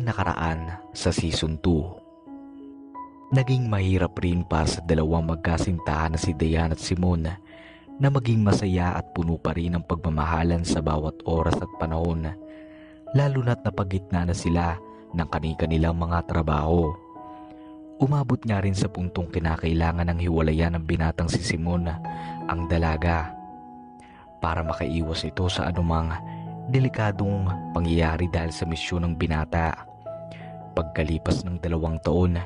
Ang nakaraan sa Season 2. Naging mahirap rin para sa dalawang magkasintahan na si Dayan at Simon na maging masaya at puno pa rin ng pagmamahalan sa bawat oras at panahon, lalo na't napagitna na sila ng kani-kanilang mga trabaho. Umabot nga rin sa puntong kinakailangan ng hiwalayan ng binatang si Simon, ang dalaga, para makaiwas ito sa anumang delikadong pangyayari dahil sa misyon ng binata. Pagkalipas ng 2 taon,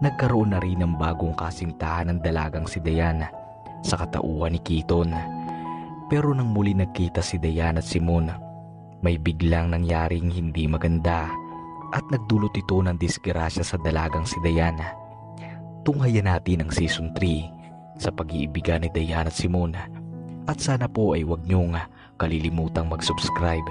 nagkaroon na rin ng bagong kasintahan ng dalagang si Dayan sa katauhan ni Keaton. Pero nang muli nagkita si Dayan at Simon, may biglang nangyaring hindi maganda at nagdulot ito ng disgrasya sa dalagang si Dayan. Tunghayan natin ang Season 3 sa pag-iibigan ni Dayan at Simon, at sana po ay huwag niyong kalilimutang mag-subscribe.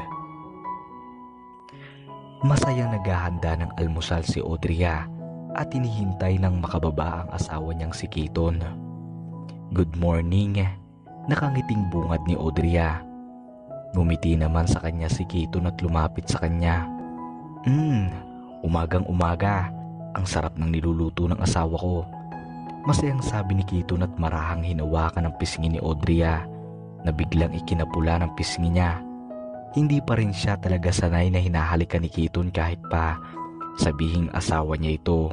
Masayang naghahanda ng almusal si Audria at hinihintay ng makababa ang asawa niyang si Keaton. "Good morning," nakangiting bungad ni Audria. Ngumiti naman sa kanya si Keaton at lumapit sa kanya. Umagang umaga, ang sarap ng niluluto ng asawa ko," masayang sabi ni Keaton at marahang hinawakan ang pisngi ni Audria na biglang ikinapula ng pisngi niya. Hindi pa rin siya talaga sanay na hinahalikan ni Keaton kahit pa sabihing asawa niya ito.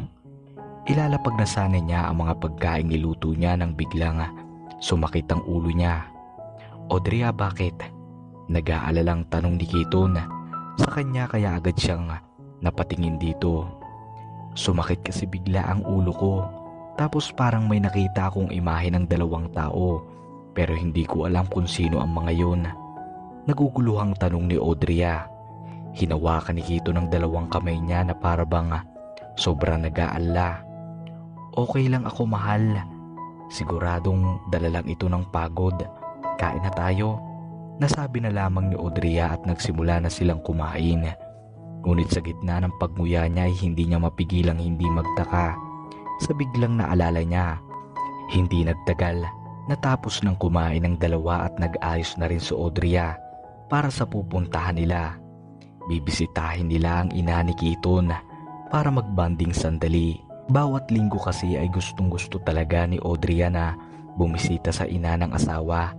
Ilalapag na sana niya ang mga pagkain niluto niya nang biglang sumakit ang ulo niya. "Audria, bakit?" Nag-aalalang tanong ni Keaton sa kanya, kaya agad siyang napatingin dito. "Sumakit kasi bigla ang ulo ko, tapos parang may nakita akong imahe ng 2 tao, pero hindi ko alam kung sino ang mga yun." Naguguluhang tanong ni Audria. Hinawakan ni Keaton ng 2 kamay niya na para bang sobrang nag-aalala. "Okay lang ako, mahal. Siguradong dala lang ito ng pagod. Kain na tayo," nasabi na lamang ni Audria at nagsimula na silang kumain. Ngunit sa gitna ng pagnguya niya ay hindi niya mapigilang hindi magtaka sa biglang naalala niya. Hindi nagtagal, natapos ng kumain ng 2 at nag-ayos na rin si Audria para sa pupuntahan nila. Bibisitahin nila ang ina ni Keaton para magbanding sandali. Bawat linggo kasi ay gustong-gusto talaga ni Audria na bumisita sa ina ng asawa,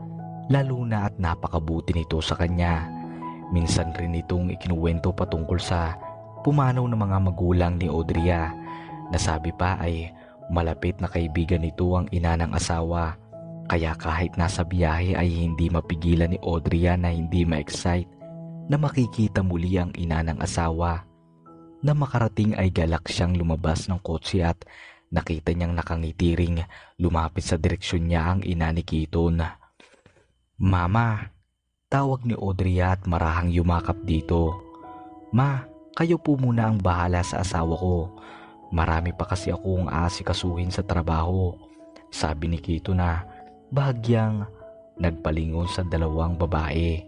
lalo na at napakabuti nito sa kanya. Minsan rin itong ikinuwento patungkol sa pumanaw ng mga magulang ni Audria. Nasabi pa ay malapit na kaibigan nito ang ina ng asawa, kaya kahit nasa biyahe ay hindi mapigilan ni Audria na hindi ma-excite na makikita muli ang ina ng asawa. Na makarating ay galak siyang lumabas ng kotse at nakita niyang nakangitiring lumapit sa direksyon niya ang ina ni Keaton. "Mama," tawag ni Audria at marahang yumakap dito. "Ma, kayo po muna ang bahala sa asawa ko. Marami pa kasi akong aasikasuhin sa trabaho," sabi ni Keaton na bahagyang nagpalingon sa 2 babae.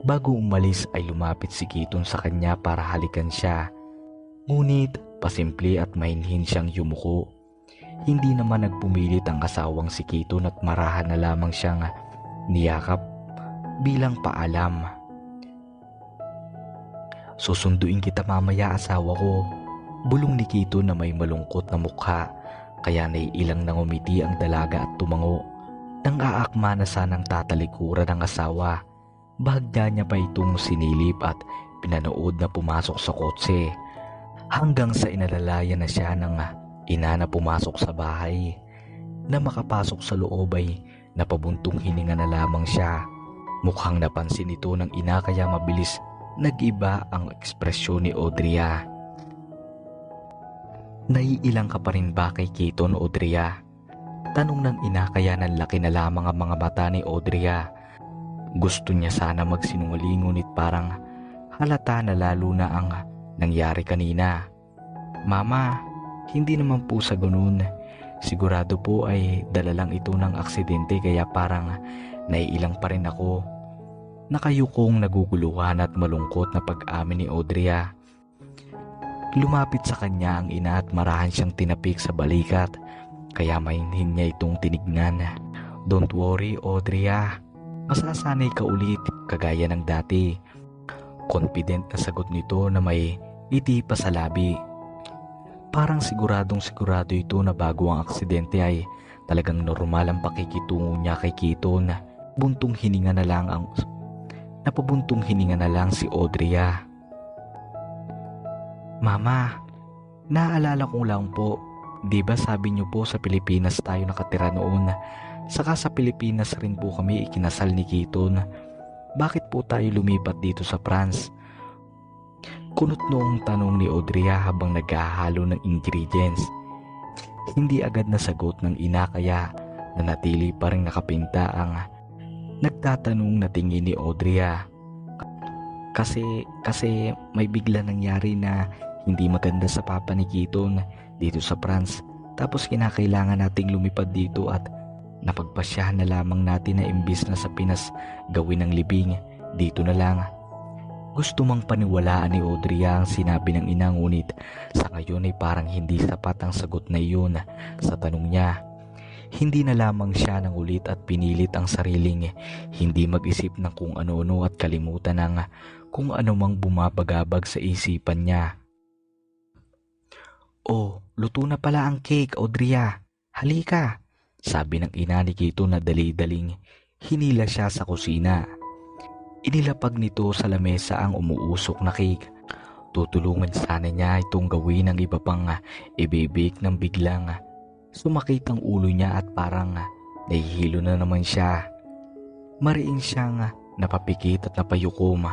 Bago umalis ay lumapit si Keaton sa kanya para halikan siya. Ngunit pasimple at mahinhin siyang yumuko. Hindi naman nagpumilit ang asawang si Keaton at marahan na lamang siyang niyakap bilang paalam. "Susunduin kita mamaya, asawa ko," bulong ni Keaton na may malungkot na mukha, kaya naiilang nang umiti ang dalaga at tumango. Nang aakma na sanang tatalikuran ng asawa, bahagya niya pa itong sinilip at pinanood na pumasok sa kotse, hanggang sa inalalayan na siya ng ina na pumasok sa bahay. Na makapasok sa loob ay napabuntong hininga na lamang siya. Mukhang napansin ito ng ina kaya mabilis nag-iba ang ekspresyon ni Audria. "Naiilang ka pa rin ba kay Keaton, Audria?" tanong ng ina, kaya nanlaki na lamang ang mga mata ni Audria. Gusto niya sana magsinungaling ngunit parang halata na lalo na ang nangyari kanina. "Mama, hindi naman po sa ganun. Sigurado po ay dala lang ito ng aksidente kaya parang naiilang pa rin ako." Nakayukong naguguluhan at malungkot na pag-amin ni Audria. Lumapit sa kanya ang ina at marahan siyang tinapik sa balikat, kaya mainhin niya itong tinignan. "Don't worry, Audria. Masasanay ka ulit kagaya ng dati." Confident na sagot nito na may ngiti pa sa labi. Parang siguradong sigurado ito na bago ang aksidente ay talagang normal ang pakikitungo niya kay Kito na napabuntong hininga na lang si Audrey. Mama, naalala ko lang po, di ba sabi niyo po sa Pilipinas tayo nakatira noon? Saka sa Pilipinas rin po kami ikinasal ni Kito. Bakit po tayo lumipat dito sa France? Kunot noong tanong ni Audrey habang naghahalo ng ingredients. Hindi agad nasagot ng ina kaya nanatili pa rin nakapinta ang nagtatanong na tingin ni Audrey. Kasi may bigla nangyari na hindi maganda sa papa ni Kito dito sa France. Tapos kinakailangan nating lumipad dito at napagpasyahan na lamang natin na imbis na sa Pinas gawin ng libing, dito na lang. Gusto mang paniwalaan ni Audrey ang sinabi ng ina ngunit sa ngayon ay parang hindi sapat ang sagot na iyon sa tanong niya. Hindi na lamang siya nang ulit at pinilit ang sariling hindi mag-isip ng kung ano-ano at kalimutan ng kung ano mang bumabagabag sa isipan niya. Oh, luto na pala ang cake, Audrey. Halika, sabi ng ina ni Kito na dali-daling hinila siya sa kusina. Inilapag nito sa lamesa ang umuusok na cake. Tutulungan sana niya itong gawin ng iba pang ibibake nang biglang sumakit ang ulo niya at parang nahihilo na naman siya. Mariin siyang napapikit at napayukom.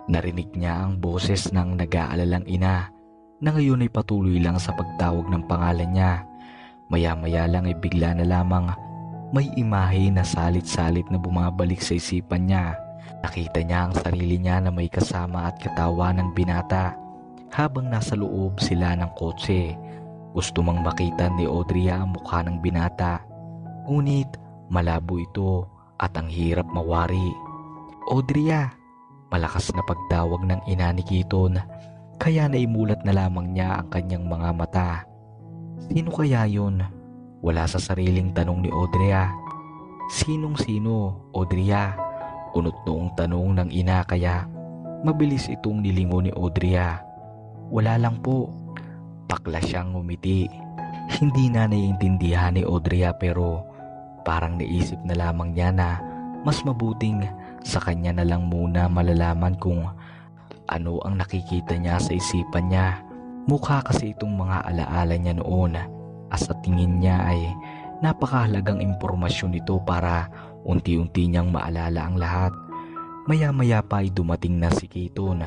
Narinig niya ang boses ng nag-aalalang ina na ngayon ay patuloy lang sa pagtawag ng pangalan niya. Maya-maya lang ay bigla na lamang may imahe na salit-salit na bumabalik sa isipan niya. Nakita niya ang sarili niya na may kasama at katawa ng binata habang nasa loob sila ng kotse. Gusto mang makita ni Audrey ang mukha ng binata, ngunit malabo ito at ang hirap mawari. Audrey, malakas na pagtawag ng ina ni Kito kaya naimulat na lamang niya ang kanyang mga mata. Sino kaya yun? Wala sa sariling tanong ni Audrey. Sinong-sino, Audrey? Unot noong tanong ng ina kaya mabilis itong nilingon ni Audrey. Wala lang po. Pakla siyang ngumiti. Hindi na naiintindihan ni Audrey pero parang naisip na lamang niya na mas mabuting sa kanya na lang muna malalaman kung ano ang nakikita niya sa isipan niya. Mukha kasi itong mga alaala niya noon as sa tingin niya ay napakahalagang impormasyon ito para unti-unti niyang maalala ang lahat. Maya-maya pa ay dumating na si Kito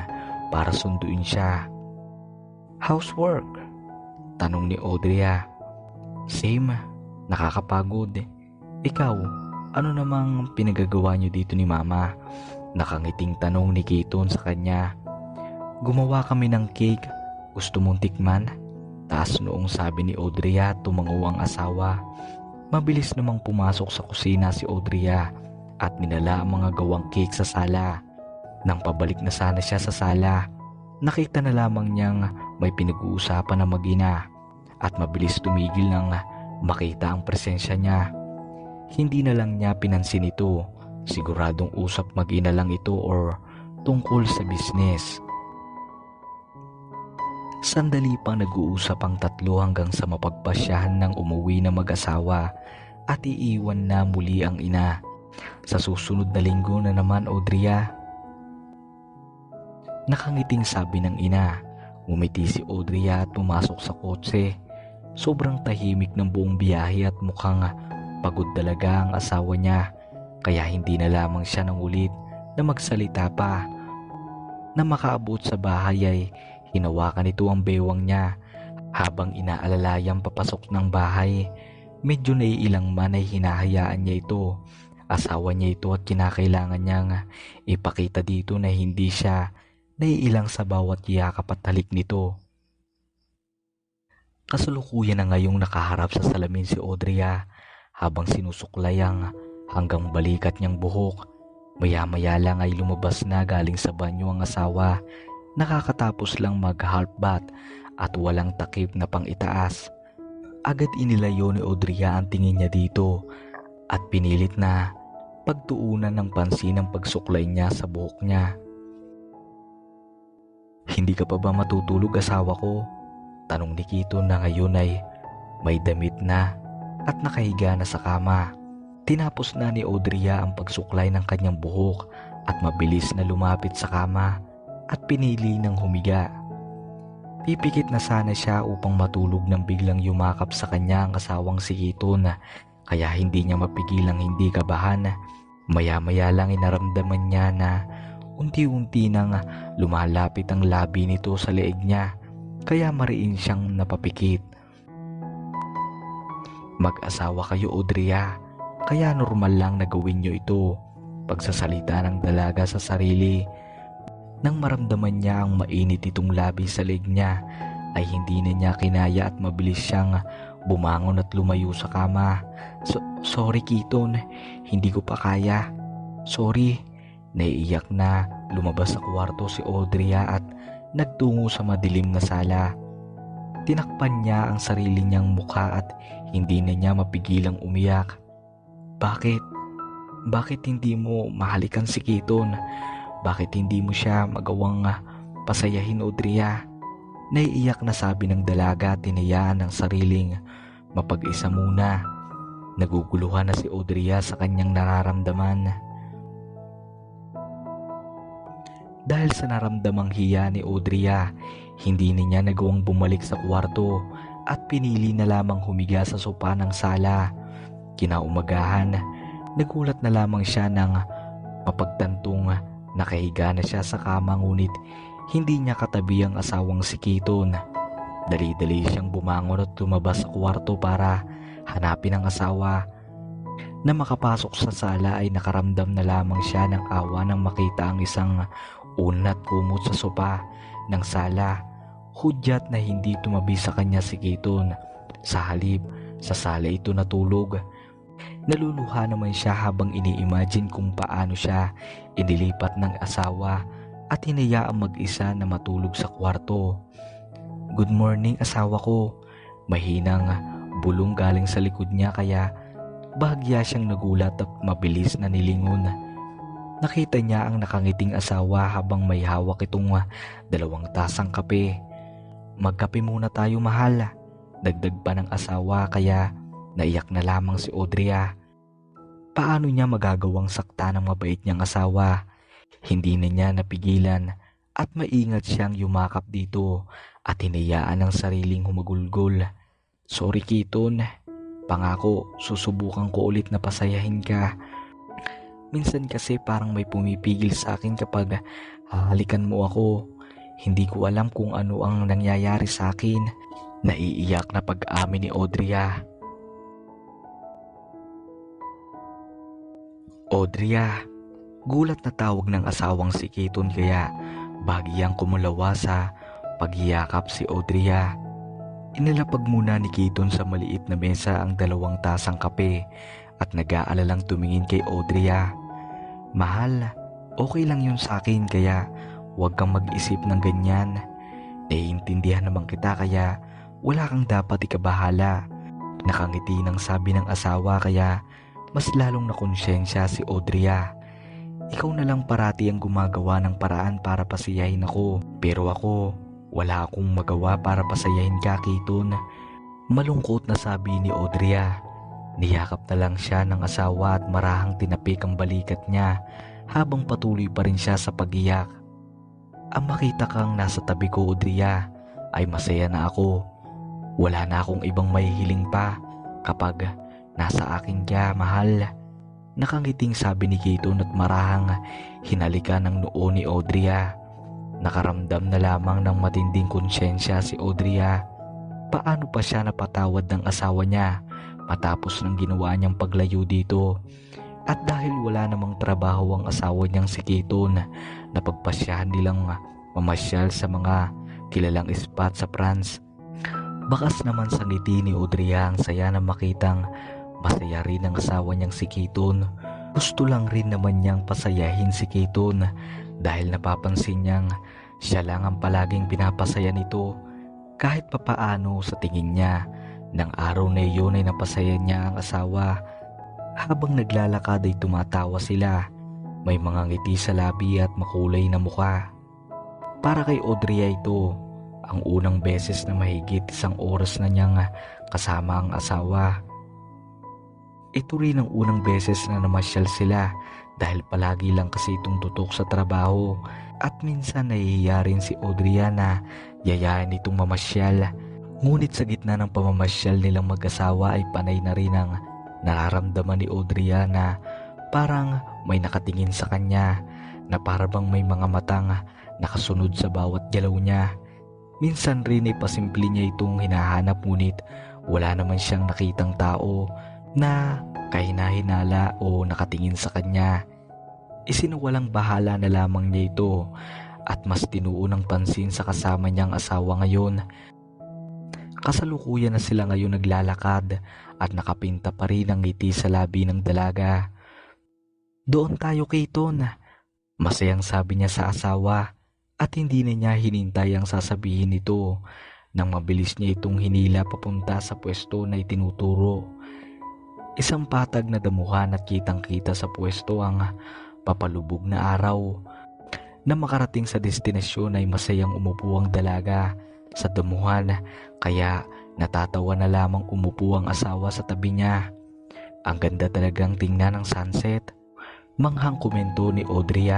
para sunduin siya. Housework? Tanong ni Audrey. Same, nakakapagod. Ikaw, ano namang pinagagawa niyo dito ni Mama? Nakangiting tanong ni Kito sa kanya. Gumawa kami ng cake. Gusto mong tikman? Taas noong sabi ni Audrey at tumango ang asawa. Mabilis namang pumasok sa kusina si Audrey at minala ang mga gawang cake sa sala. Nang pabalik na sana siya sa sala, nakita na lamang niyang may pinag-uusapan na mag-ina at mabilis tumigil nang makita ang presensya niya. Hindi na lang niya pinansin ito. Siguradong usap mag-ina lang ito or tungkol sa business. Sandali pang nag-uusap ang tatlo hanggang sa mapagpasyahan ng umuwi na mag-asawa at iiwan na muli ang ina. Sa susunod na linggo na naman, Audrey. Nakangiting sabi ng ina. Ngumiti si Audrey at pumasok sa kotse. Sobrang tahimik ng buong biyahe at mukhang pagod talaga ang asawa niya. Kaya hindi na lamang siya nangulit na magsalita pa. Na makaabot sa bahay ay hinawakan ito ang bewang niya habang inaalalay papasok ng bahay. Medyo naiilang man ay hinahayaan niya ito. Asawa niya ito at kinakailangan niyang ipakita dito na hindi siya naiilang sa bawat yakap at halik nito. Kasalukuyan na ngayong nakaharap sa salamin si Audrey habang sinusuklay ang hanggang balikat niyang buhok. Maya-maya lang ay lumabas na galing sa banyo ang asawa. Nakakatapos lang mag-half bath at walang takip na pang itaas. Agad inilayo ni Audrey ang tingin niya dito at pinilit na pagtuunan ng pansin ang pagsuklay niya sa buhok niya. Hindi ka pa ba matutulog, asawa ko? Tanong ni Kiton na ngayon ay may damit na at nakahiga na sa kama. Tinapos na ni Audrey ang pagsuklay ng kanyang buhok at mabilis na lumapit sa kama at pinili ng humiga. Pipikit na sana siya upang matulog nang biglang yumakap sa kanya ang asawang si Kiton, kaya hindi niya mapigilang hindi kabahan. Maya-maya lang inaramdaman niya na unti-unti nang lumalapit ang labi nito sa leeg niya, kaya mariin siyang napapikit. Mag-asawa kayo, Audrey, kaya normal lang na gawin niyo ito. Pagsasalita ng dalaga sa sarili. Nang maramdaman niya ang mainit itong labi sa leeg niya, ay hindi na niya kinaya at mabilis siyang bumangon at lumayo sa kama. Sorry Kiton, hindi ko pa kaya. Sorry. Naiiyak na lumabas sa kwarto si Audrey at nagtungo sa madilim na sala. Tinakpan niya ang sarili niyang mukha at hindi na niya mapigilang umiyak. Bakit? Bakit hindi mo mahalikan si Kiton? Bakit hindi mo siya magawang pasayahin, Audrey? Naiiyak na sabi ng dalaga at tinayaan ng sariling mapag-isa muna. Naguguluhan na si Audrey sa kanyang nararamdaman. Dahil sa naramdamang hiya ni Audrey, hindi niya nagawang bumalik sa kwarto at pinili na lamang humiga sa sopa ng sala. Kinaumagahan, nagulat na lamang siya nang mapagtantong nakahiga na siya sa kama, ngunit hindi niya katabi ang asawang si Kiton. Dali-dali siyang bumangon at lumabas sa kwarto para hanapin ang asawa. Na makapasok sa sala ay nakaramdam na lamang siya ng awa nang makita ang isang unat kumot sa sopa ng sala. Hudyat na hindi tumabi sa kanya si Kiton. Sa halip, sa sala ito natulog. Naluluha naman siya habang ini-imagine kung paano siya inilipat ng asawa at hinayaang mag-isa na matulog sa kwarto. Good morning, asawa ko. Mahinang bulong galing sa likod niya, kaya bahagya siyang nagulat at mabilis na nilingon. Nakita niya ang nakangiting asawa habang may hawak itong 2 tasang kape. Magkape muna tayo, mahal. Dagdag pa ng asawa, kaya naiyak na lamang si Audrey. Paano niya magagawang sakta ng mabait niyang asawa? Hindi na niya napigilan at maingat siyang yumakap dito at hinayaan ang sariling humagulgol. Sorry Kiton, pangako susubukan ko ulit na pasayahin ka. Minsan kasi parang may pumipigil sa akin kapag hahalikan mo ako. Hindi ko alam kung ano ang nangyayari sa akin. Naiiyak na pag-amin ni Audrey. Audrey, gulat na tawag ng asawang si Kiton, kaya bahagyang kumulawa sa paghiyakap si Audrey. Inilapag muna ni Kiton sa maliit na mesa ang 2 tasang kape at nag-aalalang tumingin kay Audrey. Mahal, okay lang yun sa akin, kaya huwag kang mag-isip ng ganyan. Naiintindihan naman kita, kaya wala kang dapat ikabahala. Nakangiti ng sabi ng asawa, kaya mas lalong nakonsensya si Audrey. Ikaw na lang parati ang gumagawa ng paraan para pasayahin ako, pero ako, wala akong magawa para pasayahin ka, Kiton. Malungkot na sabi ni Audrey. Niyakap na lang siya ng asawa at marahang tinapik ang balikat niya habang patuloy pa rin siya sa pag-iyak. Ang makita kang nasa tabi ko, Audrey, ay masaya na ako. Wala na akong ibang mahihiling pa kapag nasa akin ka, mahal. Nakangiting sabi ni Kiton at marahang hinalikan ng noo ni Audrey. Nakaramdam na lamang ng matinding konsyensya si Audrey. Paano pa siya napatawad ng asawa niya matapos ng ginawa niyang paglayo dito? At dahil wala namang trabaho ang asawa niyang si Kiton, napagpasyahan nilang mamasyal sa mga kilalang spot sa France. Bakas naman sa ngiti ni Audrey ang saya na makitang masaya rin ang asawa niyang si Kiton. Gusto lang rin naman niyang pasayahin si Kiton dahil napapansin niyang siya lang ang palaging pinapasaya nito. Kahit papaano sa tingin niya, ng araw na iyon ay napasaya niya ang asawa. Habang naglalakad ay tumatawa sila. May mga ngiti sa labi at makulay na mukha. Para kay Audrey ito ang unang beses na mahigit 1 oras na niyang kasama ang asawa. Ito rin ang unang beses na namasyal sila dahil palagi lang kasi itong tutok sa trabaho at minsan nahihiya rin si Audrey na yayain itong mamasyal. Ngunit sa gitna ng pamamasyal nilang mag-asawa ay panay na rin ang nararamdaman ni Audrey na parang may nakatingin sa kanya, na parang may mga matang nakasunod sa bawat galaw niya. Minsan rin ay pasimple niya itong hinahanap ngunit wala naman siyang nakitang tao na kahina-hinala o nakatingin sa kanya. Isinuwalang bahala na lamang niya ito at mas tinuon ng pansin sa kasama niyang asawa ngayon. Kasalukuyan na sila ngayon naglalakad at nakapinta pa rin ang ngiti sa labi ng dalaga. "Doon tayo, Keaton," masayang sabi niya sa asawa at hindi na niya hinintay ang sasabihin nito nang mabilis niya itong hinila papunta sa pwesto na itinuturo. Isang patag na damuhan at kitang-kita sa pwesto ang papalubog na araw. Na makarating sa destinasyon ay masayang umupo ang dalaga sa damuhan, kaya natatawa na lamang umupo ang asawa sa tabi niya. "Ang ganda talagang tingnan ng sunset," manghang komento ni Audrey.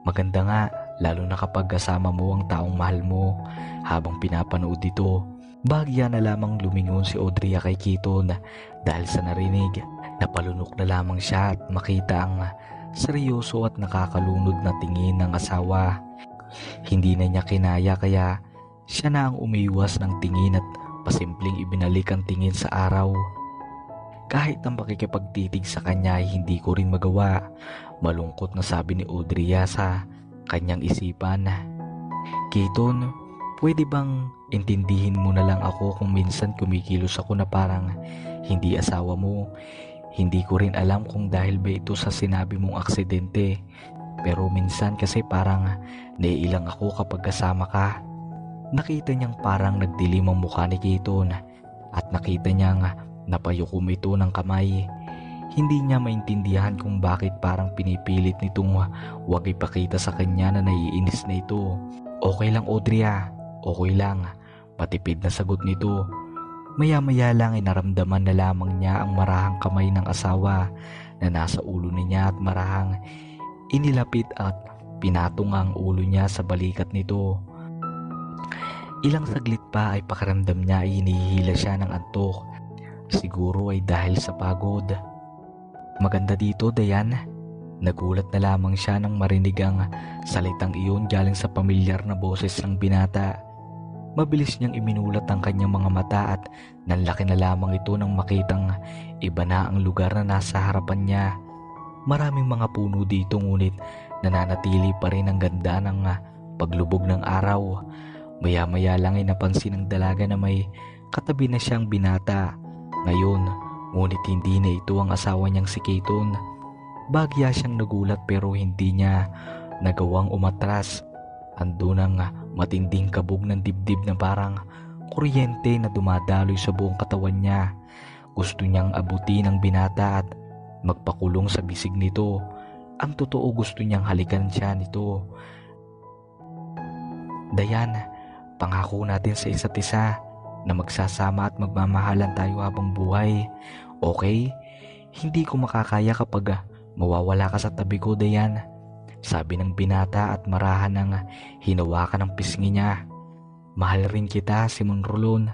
"Maganda nga, lalo na kapag kasama mo ang taong mahal mo." Habang pinapanood ito, bagya na lamang lumingon si Audrey kay Keaton dahil sa narinig. Napalunok na lamang siya at makita ang seryoso at nakakalunod na tingin ng asawa. Hindi na niya kinaya kaya siya na ang umiwas ng tingin at pasimpleng ibinalik ang tingin sa araw. "Kahit ang pakikipagtitig sa kanya ay hindi ko rin magawa," malungkot na sabi ni Audrey sa kanyang isipan. "Keaton, pwede bang intindihin mo na lang ako kung minsan kumikilos ako na parang hindi asawa mo? Hindi ko rin alam kung dahil ba ito sa sinabi mong aksidente, pero minsan kasi parang naiilang ako kapag kasama ka." Nakita niyang parang nagdilim ang mukha ni Keaton at nakita niyang napayukom ito ng kamay. Hindi niya maintindihan kung bakit parang pinipilit nitong huwag ipakita sa kanya na naiinis na ito. "Okay lang, Audrey, okay lang," patipid na sagot nito. Maya-maya lang ay naramdaman na lamang niya ang marahang kamay ng asawa na nasa ulo niya at marahang inilapit at pinatong ang ulo niya sa balikat nito. Ilang saglit pa ay pakiramdam niya ay hinihila siya ng antok. Siguro ay dahil sa pagod. "Maganda dito, Dayan." Nagulat na lamang siya nang marinig ang salitang iyon galing sa pamilyar na boses ng binata. Mabilis niyang iminulat ang kanyang mga mata at nanlaki na lamang ito nang makitang iba na ang lugar na nasa harapan niya. Maraming mga puno dito ngunit nananatili pa rin ang ganda ng paglubog ng araw. Maya-maya lang ay napansin ng dalaga na may katabi na siyang binata ngayon, ngunit hindi na ito ang asawa niyang si Keaton. Bagya siyang nagulat pero hindi niya nagawang umatras. Andun ang matinding kabog ng dibdib na parang kuryente na dumadaloy sa buong katawan niya. Gusto niyang abutin ang binata at magpakulong sa bisig nito. Ang totoo, gusto niyang halikan siya nito. "Dayan, pangako natin sa isa't isa na magsasama at magmamahalan tayo habang buhay. Okay? Hindi ko makakaya kapag mawawala ka sa tabi ko, Dayan," sabi ng binata at marahan ng hinawakan ng pisngi niya. "Mahal rin kita, Simon Rolon."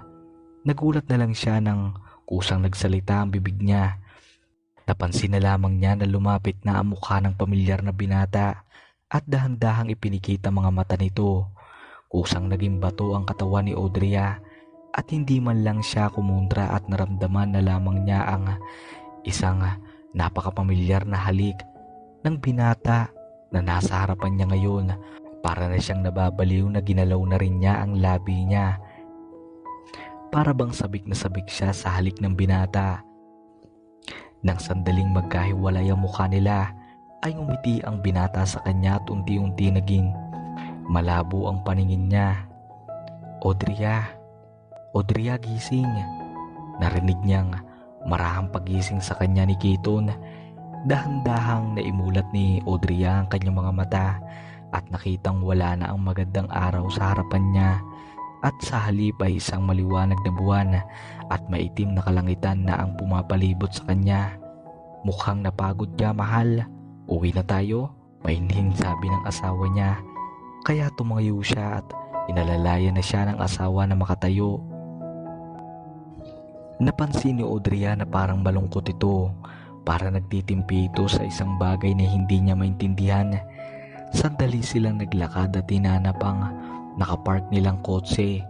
Nagulat na lang siya nang kusang nagsalita ang bibig niya. Napansin na lamang niya na lumapit na ang mukha ng pamilyar na binata at dahan-dahang ipinikita mga mata nito. Kusang naging bato ang katawan ni Audrey at hindi man lang siya kumontra at naramdaman na lamang niya ang isang napakapamilyar na halik ng binata na nasa harapan niya ngayon. Para na siyang nababaliw na ginalaw na rin niya ang labi niya. Para bang sabik na sabik siya sa halik ng binata. Nang sandaling magkahiwalay ang mukha nila ay umiti ang binata sa kanya at unti-unti naging malabo ang paningin niya. Audrey, gising." Narinig niyang marahang pagising sa kanya ni Keaton. Dahan-dahang naimulat ni Audrey ang kanyang mga mata at nakitang wala na ang magandang araw sa harapan niya at sa halip ay isang maliwanag na buwan at maitim na kalangitan na ang pumapalibot sa kanya. Mukhang napagod niya, mahal. Uwi na tayo, mahinhin sabi ng asawa niya. Kaya tumayo siya at inalalayan na siya ng asawa na makatayo. Napansin ni Audrey na parang malungkot ito, para nagtitimpi ito sa isang bagay na hindi niya maintindihan. Sandali silang naglakad at hinanap ang nakapark nilang kotse.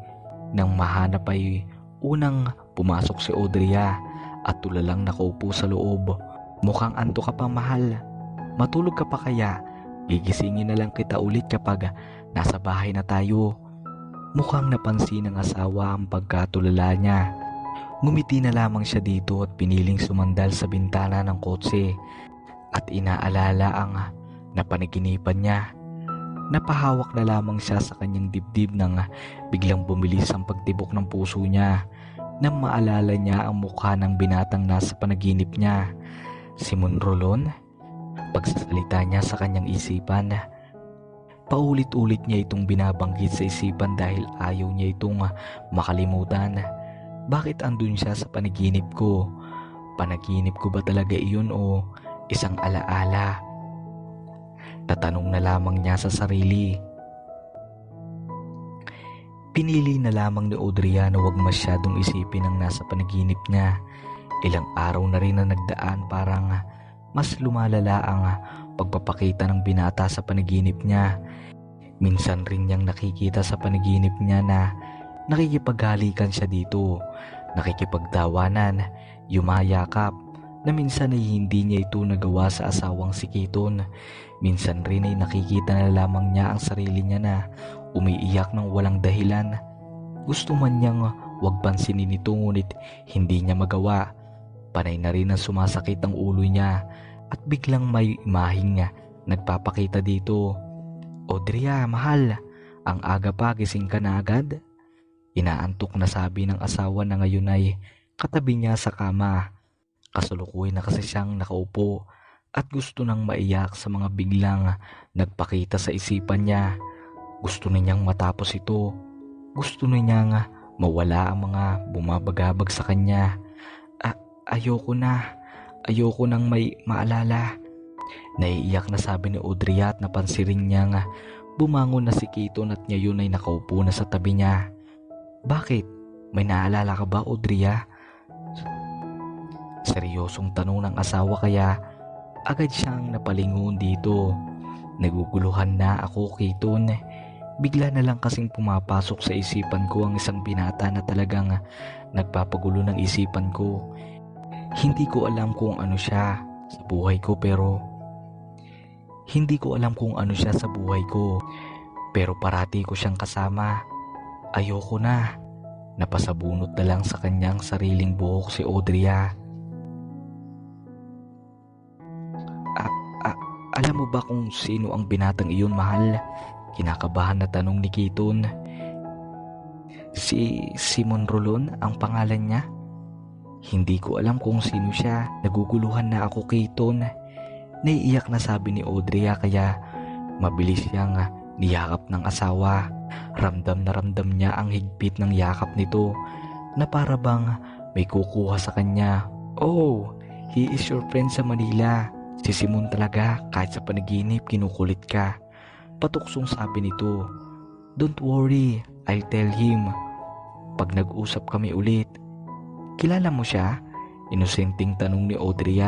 Nang mahanap ay unang pumasok si Audrey at tulalang nakaupo sa loob. Mukhang anto ka pa, mahal. Matulog ka pa kaya? Gigisingin na lang kita ulit kapag nasa bahay na tayo. Mukhang napansin ng asawa ang pagkatulala niya. Ngumiti na lamang siya dito at piniling sumandal sa bintana ng kotse at inaalala ang napanaginipan niya. Napahawak na lamang siya sa kanyang dibdib nang biglang bumilis ang pagtibok ng puso niya nang maalala niya ang mukha ng binatang nasa panaginip niya. Simon Rolon? Pagsasalita niya sa kanyang isipan. Paulit-ulit niya itong binabanggit sa isipan dahil ayaw niya itong makalimutan. Bakit andun siya sa panaginip ko? Panaginip ko ba talaga iyon o isang alaala? Tatanong na lamang niya sa sarili. Pinili na lamang ni Audrey na huwag masyadong isipin ang nasa panaginip niya. Ilang araw na rin na nagdaan, parang mas lumalala ang pagpapakita ng binata sa panaginip niya. Minsan rin niyang nakikita sa panaginip niya na nakikipaghalikan siya dito, nakikipagtawanan, yumayakap, na minsan ay hindi niya ito nagawa sa asawang si Kiton. Minsan rin ay nakikita na lamang niya ang sarili niya na umiiyak ng walang dahilan. Gusto man niyang huwag pansinin ito ngunit hindi niya magawa. Panay na rin ang sumasakit ang ulo niya at biglang may imaheng nagpapakita dito. Audrey, mahal, ang aga pa, gising ka na agad? Inaantok na sabi ng asawa na ngayon ay katabi niya sa kama. Kasalukuyan na kasi siyang nakaupo at gusto nang maiyak sa mga biglang nagpakita sa isipan niya. Gusto na niyang matapos ito. Gusto na niyang mawala ang mga bumabagabag sa kanya. Ayoko na. Ayoko nang may maalala. Naiiyak na sabi ni Audrey at napansin niyang bumangon na si Kiton at ngayon ay nakaupo na sa tabi niya. Bakit? May naalala ka ba, Audrey? Seryosong tanong ng asawa kaya agad siyang napalingon dito. Naguguluhan na ako, Kiton. Bigla na lang kasing pumapasok sa isipan ko ang isang binata na talagang nagpapagulo ng isipan ko. Hindi ko alam kung ano siya sa buhay ko pero parati ko siyang kasama. Ayoko na. Napasabunot na lang sa kanyang sariling buhok si Audrey. Alam mo ba kung sino ang binatang iyon, mahal? Kinakabahan na tanong ni Kiton. Si Simon Rolon ang pangalan niya? Hindi ko alam kung sino siya. Naguguluhan na ako, Kiton. Naiiyak na sabi ni Audrey kaya mabilis siyang niyakap ng asawa. Ramdam na ramdam niya ang higpit ng yakap nito na para bang may kukuha sa kanya. Oh, he is your friend sa Manila. Si Simon talaga, kahit sa panaginip kinukulit ka. Patuksong sabi nito. Don't worry, I'll tell him. Pag nag-usap kami ulit. Kilala mo siya? Inosenteng tanong ni Audrey.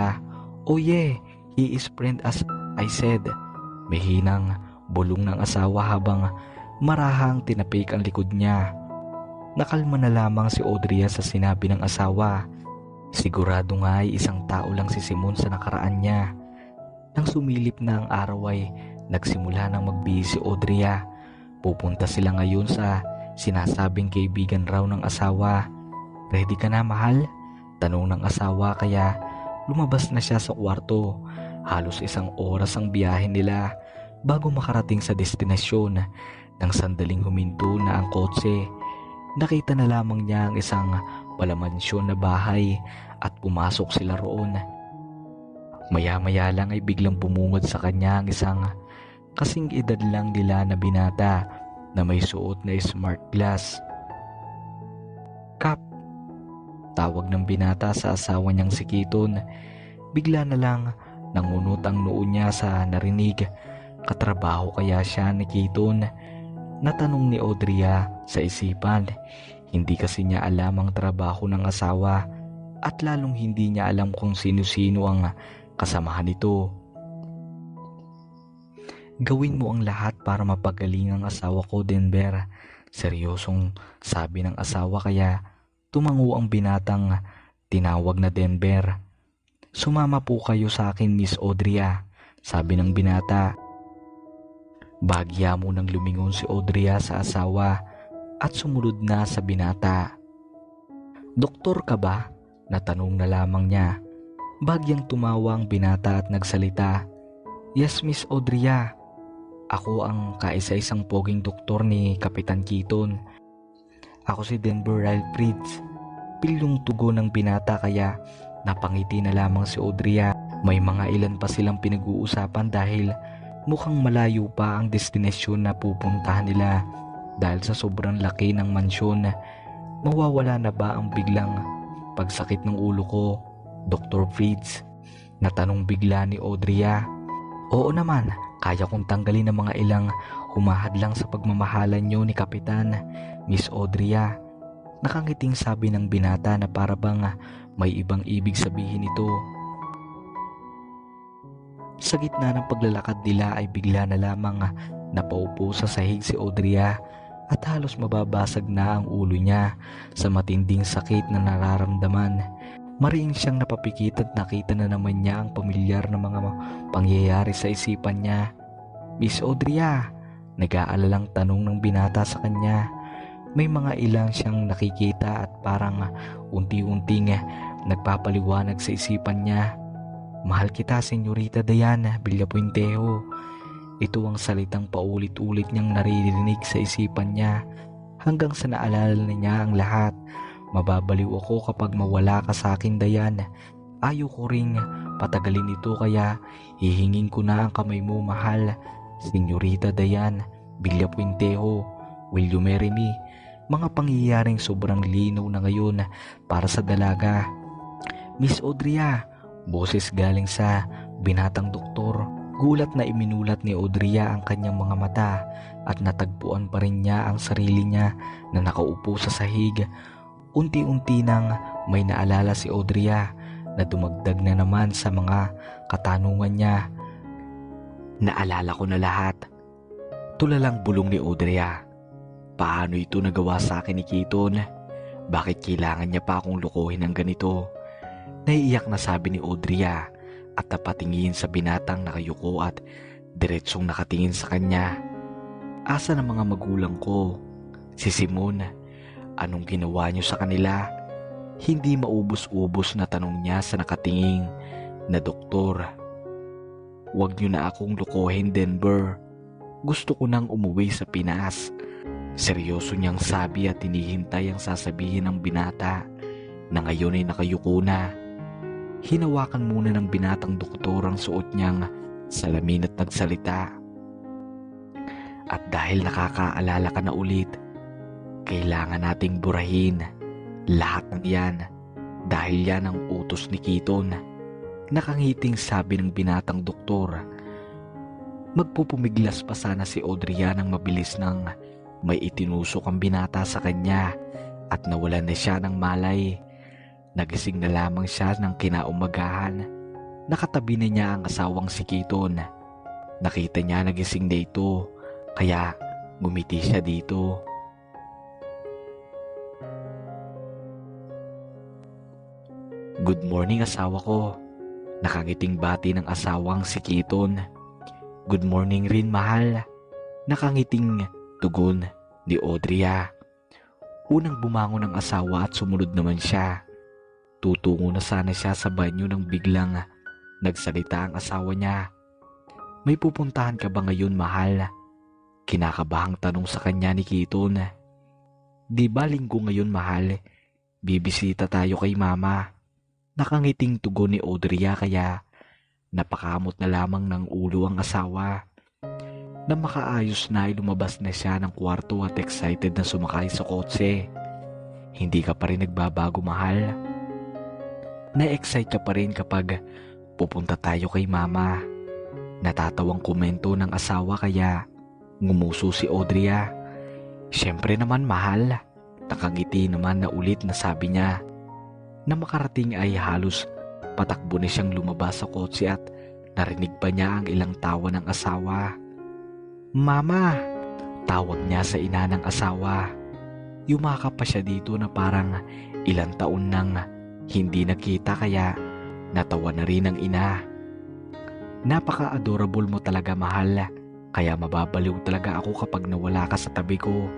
Oh yeah, he is friend as I said. May hinang bulong ng asawa habang marahang tinapik ang likod niya. Nakalma na lamang si Audrey sa sinabi ng asawa. Sigurado nga ay isang tao lang si Simon sa nakaraan niya. Nang sumilip na ang araw ay nagsimula nang magbihis si Audrey. Pupunta sila ngayon sa sinasabing kaibigan raw ng asawa. Ready ka na, mahal? Tanong ng asawa kaya lumabas na siya sa kwarto. Halos isang oras ang biyahe nila bago makarating sa destinasyon. Nang sandaling huminto na ang kotse, nakita na lamang niya ang isang palamansyon na bahay at pumasok sila roon. Maya-maya lang ay biglang bumungod sa kanya ang isang Kasing edad lang nila na binata na may suot na smart glass. "Kap," tawag ng binata sa asawa niyang si Kiton. Bigla na lang nangunot ang noo niya sa narinig. Katrabaho kaya siya ni Kiton? Natanong ni Audrey sa isipan. Hindi kasi niya alam ang trabaho ng asawa at lalong hindi niya alam kung sino-sino ang kasamahan nito. "Gawin mo ang lahat para mapagaling ang asawa ko, Denver," seryosong sabi ng asawa, kaya tumango ang binatang tinawag na Denver. "Sumama po kayo sa akin, Miss Audrey," sabi ng binata. Bahagya munang lumingon si Audrey sa asawa at sumunod na sa binata. "Doktor ka ba?" natanong na lamang niya. Bahagyang tumawa ang binata at nagsalita. "Yes, Miss Audrey. Ako ang kaisa-isang poging doktor ni Kapitan Kiton. Ako si Denver Ralph. Pilyong tugon ng binata, kaya napangiti na lamang si Audrey. May mga ilan pa silang pinag-uusapan dahil mukhang malayo pa ang destinasyon na pupuntahan nila dahil sa sobrang laki ng mansyon. "Mawawala na ba ang biglang pagsakit ng ulo ko, Dr. Fritz?" natanong bigla ni Audrey. "Oo naman, kaya kong tanggalin ang mga ilang humahadlang sa pagmamahalan niyo ni Kapitan, Miss Audrey." Nakangiting sabi ng binata na para bang may ibang ibig sabihin ito. Sa gitna ng paglalakad nila ay bigla na lamang napaupo sa sahig si Audrey at halos mababasag na ang ulo niya sa matinding sakit na nararamdaman. Mariing siyang napapikit at nakita na naman niya ang pamilyar na mga pangyayari sa isipan niya. "Miss Audrey," nag-aalalang tanong ng binata sa kanya. May mga ilang siyang nakikita at parang unti-unting nagpapaliwanag sa isipan niya. "Mahal kita, Senyorita Diana Villapuentejo." Ito ang salitang paulit-ulit niyang naririnig sa isipan niya hanggang sa naalala niya ang lahat. "Mababaliw ako kapag mawala ka sa akin, Diana. Ayaw ko ring patagalin ito, kaya hihingin ko na ang kamay mo, mahal. Senyorita Diana Villapuentejo, will you marry me?" Mga pangyayaring sobrang linaw na ngayon para sa dalaga. "Miss Audrey," boses galing sa binatang doktor. Gulat na iminulat ni Audrey ang kanyang mga mata at natagpuan pa rin niya ang sarili niya na nakaupo sa sahig. Unti-unti nang may naalala si Audrey na dumagdag na naman sa mga katanungan niya. "Naalala ko na lahat." Tulalang bulong ni Audrey. "Paano ito nagawa sa akin ni Kiton? Bakit kailangan niya pa akong lukuhin ng ganito?" Naiiyak na sabi ni Audrey at napatingin sa binatang nakayuko at diretsong nakatingin sa kanya. "Asa ng mga magulang ko? Si Simon, anong ginawa niyo sa kanila?" Hindi maubos-ubos na tanong niya sa nakatinging na doktor. "Huwag niyo na akong lukuhin, Denver. Gusto ko nang umuwi sa Pinas." Seryoso niyang sabi at hinihintay ang sasabihin ng binata na ngayon ay nakayuko na. Hinawakan muna ng binatang doktor ang suot niyang salamin at nagsalita. "At dahil nakakaalala ka na ulit, kailangan nating burahin lahat ng yan dahil yan ang utos ni Kiton." Nakangiting sabi ng binatang doktor. Magpupumiglas pa sana si Audrey nang mabilis nang may itinusok ang binata sa kanya at nawalan na siya ng malay. Nagising na lamang siya ng kinaumagahan. Nakatabi na niya ang asawang si Kiton. Nakita niya nagising na ito, kaya ngumiti siya dito. "Good morning, asawa ko." Nakangiting bati ng asawang si Kiton. "Good morning rin, mahal." Nakangiting tugon ni Audrey. Unang bumangon ang asawa at sumunod naman siya. Tutungo na sana siya sa banyo nang biglang nagsalita ang asawa niya. "May pupuntahan ka ba ngayon, mahal?" Kinakabahang tanong sa kanya ni Kiton. "Di ba linggo ngayon, mahal? Bibisita tayo kay mama." Nakangiting tugon ni Audrey kaya napakamot na lamang ng ulo ang asawa. Na makaayos na ay lumabas na siya ng kwarto at excited na sumakay sa kotse. Hindi ka pa rin nagbabago, mahal. Na-excite ka pa rin kapag pupunta tayo kay mama. Natatawang komento ng asawa kaya ngumuso si Audrey. Siyempre naman, mahal. Nakangiti naman na ulit na sabi niya. Na makarating ay halos patakbo na siyang lumabas sa kotse at narinig pa niya ang ilang tawa ng asawa. Mama! Tawag niya sa ina ng asawa. Yumakap pa siya dito na parang ilang taon nang hindi nakita kaya natawa na rin ang ina. Napaka-adorable mo talaga, mahal. Kaya mababaliw talaga ako kapag nawala ka sa tabi ko.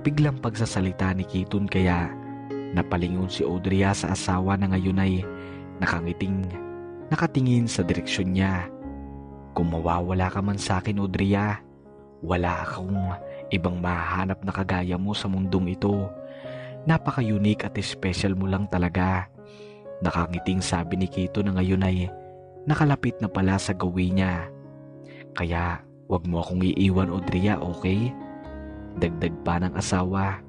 Biglang pagsasalita ni Keaton kaya napalingon si Audrey sa asawa na ngayon ay nakatingin sa direksyon niya. Kung mawawala ka man sa akin, Audrey, wala akong ibang mahanap na kagaya mo sa mundong ito. Napaka-unique at special mo lang talaga. Nakangiting sabi ni Keaton na ngayon ay nakalapit na pala sa gawin niya. Kaya wag mo akong iiwan, Audrey, okay? Dagdag pa ng asawa.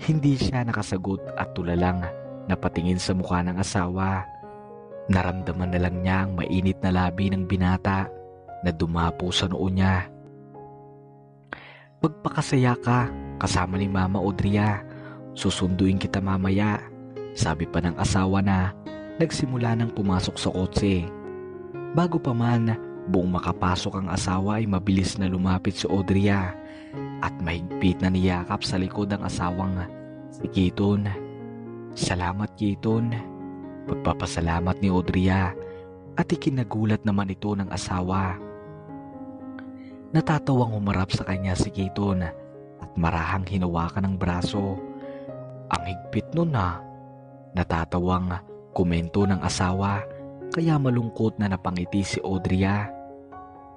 Hindi siya nakasagot at tulalang napatingin sa mukha ng asawa. Naramdaman na lang niya ang mainit na labi ng binata na dumapo sa noo niya. Magpakasaya ka kasama ni Mama, Audrey. Susunduin kita mamaya, sabi pa ng asawa na nagsimula ng pumasok sa kotse. Bago pa man buong makapasok ang asawa ay mabilis na lumapit si Audrey at mahigpit na niyakap sa likod ang asawang si Keaton. Salamat, Keaton. Pagpapasalamat ni Audrey at ikinagulat naman ito ng asawa. Natatawang humarap sa kanya si Keaton at marahang hinawakan ng braso. Ang higpit nun natatawang komento ng asawa kaya malungkot na napangiti si Audrey.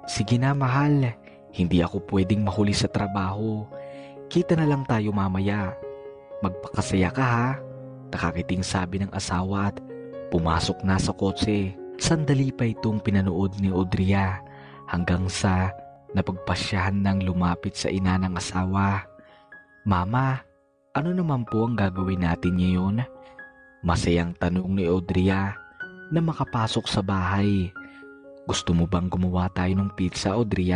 Sige na, mahal, hindi ako pwedeng mahuli sa trabaho. Kita na lang tayo mamaya. Magpakasaya ka, ha? Nakakiting sabi ng asawa at pumasok na sa kotse. Sandali pa itong pinanood ni Audrey hanggang sa napagpasyahan ng lumapit sa ina ng asawa. Mama, ano naman po ang gagawin natin ngayon? Masayang tanong ni Audrey na makapasok sa bahay. Gusto mo bang gumawa tayo ng pizza, Audrey?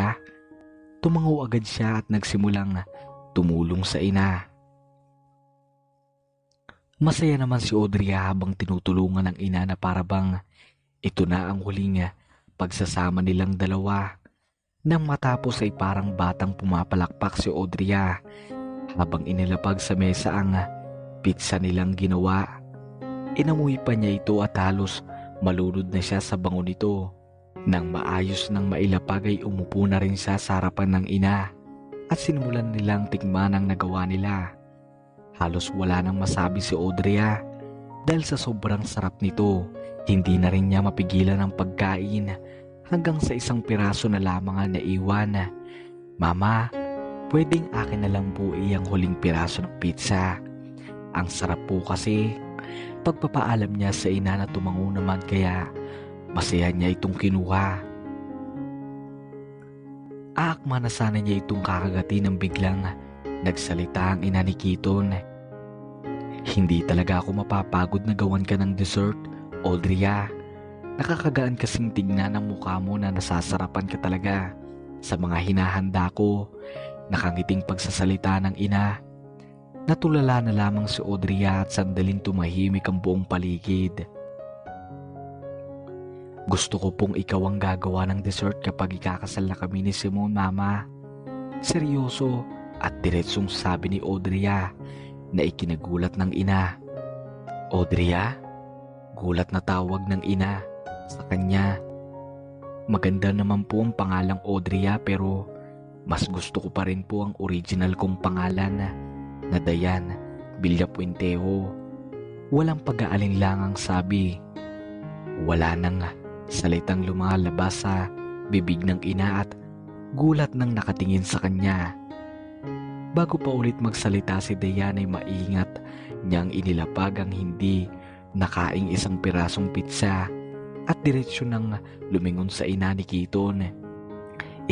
Tumango agad siya at nagsimulang tumulong sa ina. Masaya naman si Audrey habang tinutulungan ng ina na parabang ito na ang huling pagsasama nilang dalawa. Nang matapos ay parang batang pumapalakpak si Audrey habang inilapag sa mesa ang pizza nilang ginawa. Inamoy pa niya ito at halos malunod na siya sa bango nito. Nang maayos nang mailapag ay umupo na rin siya sa harapan ng ina at sinimulan nilang tikman ang nagawa nila. Halos wala nang masabi si Audrey dahil sa sobrang sarap nito. Hindi na rin niya mapigilan ang pagkain hanggang sa isang piraso na lamang ang naiwan. Mama, pwedeng akin na lang po iyang huling piraso ng pizza. Ang sarap po kasi. Pagpapaalam niya sa ina na tumango naman kaya masaya niya itong kinuha. Aakma na sana niya itong kakagati ng biglang nagsalita ang ina ni Keaton. Hindi talaga ako mapapagod na gawan ka ng dessert, Audrey. Nakakagaan kasing tignan ang mukha mo na nasasarapan ka talaga sa mga hinahanda ko. Nakangiting pagsasalita ng ina. Natulala na lamang si Audrey at sandaling tumahimik ang buong paligid. Gusto ko pong ikaw ang gagawa ng dessert kapag ikakasal na kami ni Simon, Mama. Seryoso at diretsong sabi ni Audrey na ikinagulat ng ina. Audrey? Gulat na tawag ng ina sa kanya. Maganda naman po ang pangalang Audrey pero mas gusto ko pa rin po ang original kong pangalan na Dayan Villapuentejo. Walang pag-aalinlangang sabi. Wala nang salitang lumalabas sa bibig ng ina at gulat nang nakatingin sa kanya. Bago pa ulit magsalita si Dayan ay maingat niyang inilapag ang hindi nakaing isang pirasong pizza at diretsyo nang lumingon sa ina ni Keaton.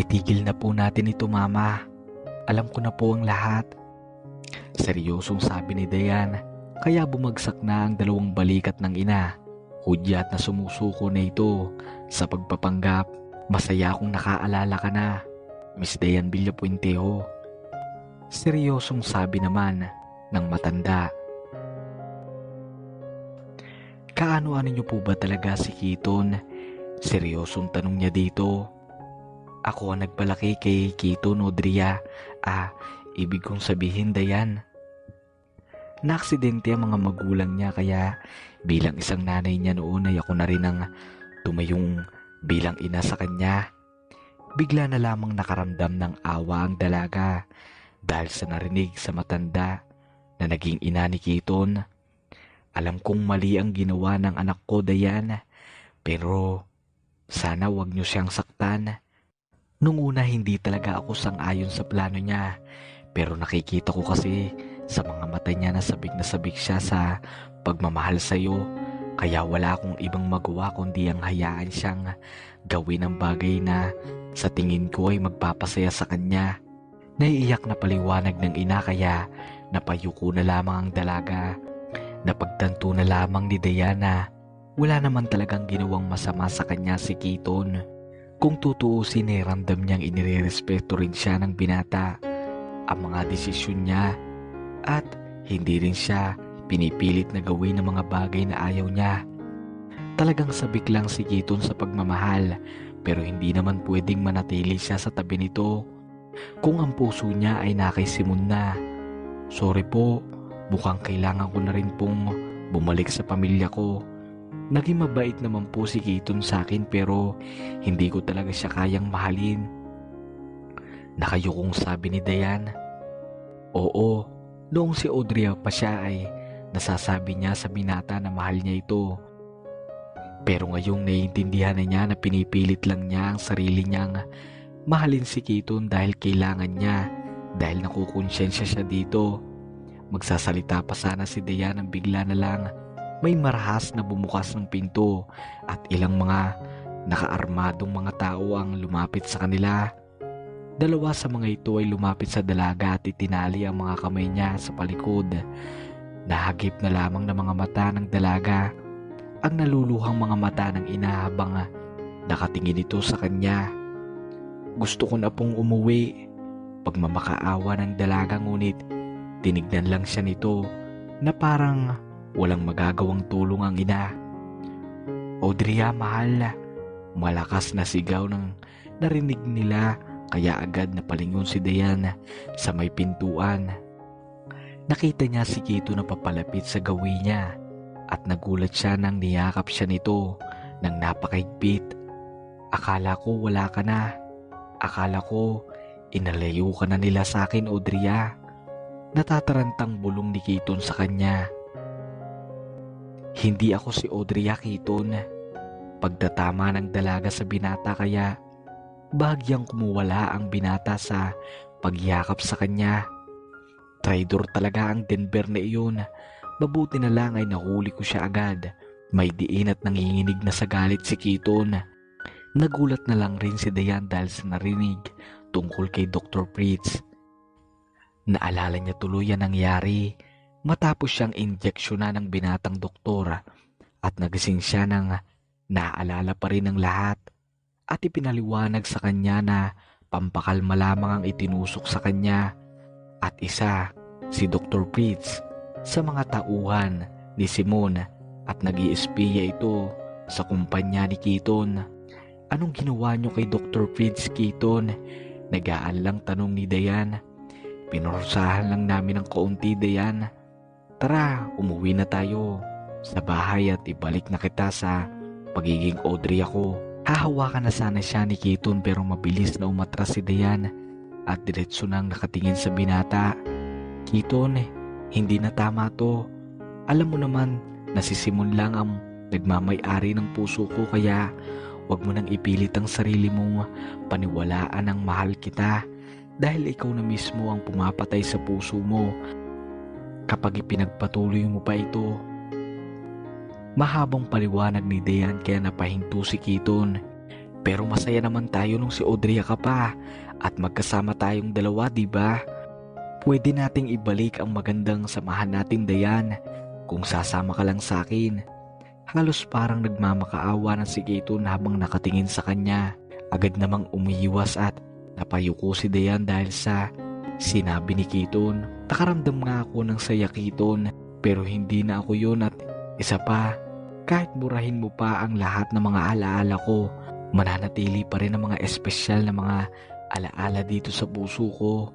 Itigil na po natin ito, Mama. Alam ko na po ang lahat. Seryosong sabi ni Dayan, kaya bumagsak na ang dalawang balikat ng ina. Hudyat na sumusuko na ito sa pagpapanggap. Masaya akong nakaalala ka na, Miss Dayan Villapuentejo. Seryosong sabi naman ng matanda. Kaano-ano niyo po ba talaga si Kiton? Seryosong tanong niya dito. Ako ang nagpalaki kay Kiton, Audria. Ibig kong sabihin, Dayan. Naaksidente ang mga magulang niya kaya bilang isang nanay niya noon ay ako na rin ang tumayong bilang ina sa kanya. Bigla na lamang nakaramdam ng awa ang dalaga dahil sa narinig sa matanda na naging ina ni Kiton. Alam kong mali ang ginawa ng anak ko, Dayan, pero sana wag niyo siyang saktan. Nung una hindi talaga ako sang-ayon sa plano niya, pero nakikita ko kasi sa mga mata niya na sabik siya sa pagmamahal sa iyo, kaya wala akong ibang magawa kundi ang hayaan siyang gawin ang bagay na sa tingin ko ay magpapasaya sa kanya. Naiiyak na paliwanag ng ina kaya napayuko na lamang ang dalaga. Napagtanto na lamang ni Diana, wala naman talagang ginawang masama sa kanya si Kiton. Kung tutuusin ay ramdam niyang inirerespeto rin siya ng binata ang mga desisyon niya at hindi rin siya pinipilit na gawin ng mga bagay na ayaw niya. Talagang sabik lang si Kiton sa pagmamahal pero hindi naman pwedeng manatili siya sa tabi nito kung ang puso niya ay nakaisimon na. Sorry po, mukhang kailangan ko na rin pong bumalik sa pamilya ko. Naging mabait naman po si Kiton sa akin pero hindi ko talaga siya kayang mahalin. Nakayukong sabi ni Dayan. Oo, noong si Audria pa siya ay nasasabi niya sa binata na mahal niya ito. Pero ngayong naiintindihan na niya na pinipilit lang niya ang sarili niyang mahalin si Kiton dahil kailangan niya, dahil nakukonsyensya siya dito. Magsasalita pa sana si Dayan nang bigla na lang may marahas na bumukas ng pinto at ilang mga nakaarmadong mga tao ang lumapit sa kanila. Dalawa sa mga ito ay lumapit sa dalaga at itinali ang mga kamay niya sa palikod. Nahagip na lamang ng mga mata ng dalaga ang naluluhang mga mata ng ina habang nakatingin ito sa kanya. Gusto ko na pong umuwi. Pagmamakaawa ng dalaga ngunit tinignan lang siya nito na parang walang magagawang tulong ang ina. Audria, mahal. Malakas na sigaw ng narinig nila kaya agad napalingon si Dayan sa may pintuan. Nakita niya si Kiton na papalapit sa gawi niya at nagulat siya nang niyakap siya nito ng napakahigpit. Akala ko wala ka na. Akala ko inalayo ka na nila sa akin, Audria. Natatarantang bulong ni Kiton sa kanya. Hindi ako si Audria, Kiton. Pagtatama ng dalaga sa binata kaya bahagyang kumuwala ang binata sa pagyakap sa kanya. Traidor talaga ang Denver na iyon. Mabuti na lang ay nahuli ko siya agad. May diin at nanginginig na sa galit si Kiton. Nagulat na lang rin si Dayan dahil sa narinig tungkol kay Dr. Fritz. Naalala niya tuloy ang nangyari matapos siyang injeksyonan ng binatang doktor at nagising siya nang naalala pa rin ang lahat at ipinaliwanag sa kanya na pampakalma lamang ang itinusok sa kanya at isa si Dr. Fritz sa mga tauhan ni Simon at nag-iispiya ito sa kumpanya ni Kiton. Anong ginawa niyo kay Dr. Fritz, Kiton? Nag-aalang tanong ni Dayan. Pinorsahan lang namin ng kaunti, Dayan. Tara, umuwi na tayo sa bahay at ibalik na kita sa pagiging Audrey ako. Hahawakan na sana siya ni Kiton pero mabilis na umatras si Dayan at diretso nang nakatingin sa binata. Kiton, hindi na tama to. Alam mo naman na si Simon lang ang nagmamay-ari ng puso ko kaya wag mo nang ipilit ang sarili mong paniwalaan ang mahal kita. Dahil ikaw na mismo ang pumapatay sa puso mo kapag ipinagpatuloy mo pa ito. Mahabang paliwanag ni Dayan kaya napahinto si Kiton. Pero masaya naman tayo nung si Audrey ka pa at magkasama tayong dalawa, di ba? Pwede nating ibalik ang magandang samahan natin, Dayan, kung sasama ka lang sa akin. Halos parang nagmamakaawa ng si Keaton habang nakatingin sa kanya. Agad namang umiiwas at napayuko si Dayan dahil sa sinabi ni Keaton. Nakaramdam nga ako ng saya, Keaton, pero hindi na ako yun at isa pa, kahit burahin mo pa ang lahat ng mga alaala ko, mananatili pa rin ang mga espesyal na mga alaala dito sa puso ko.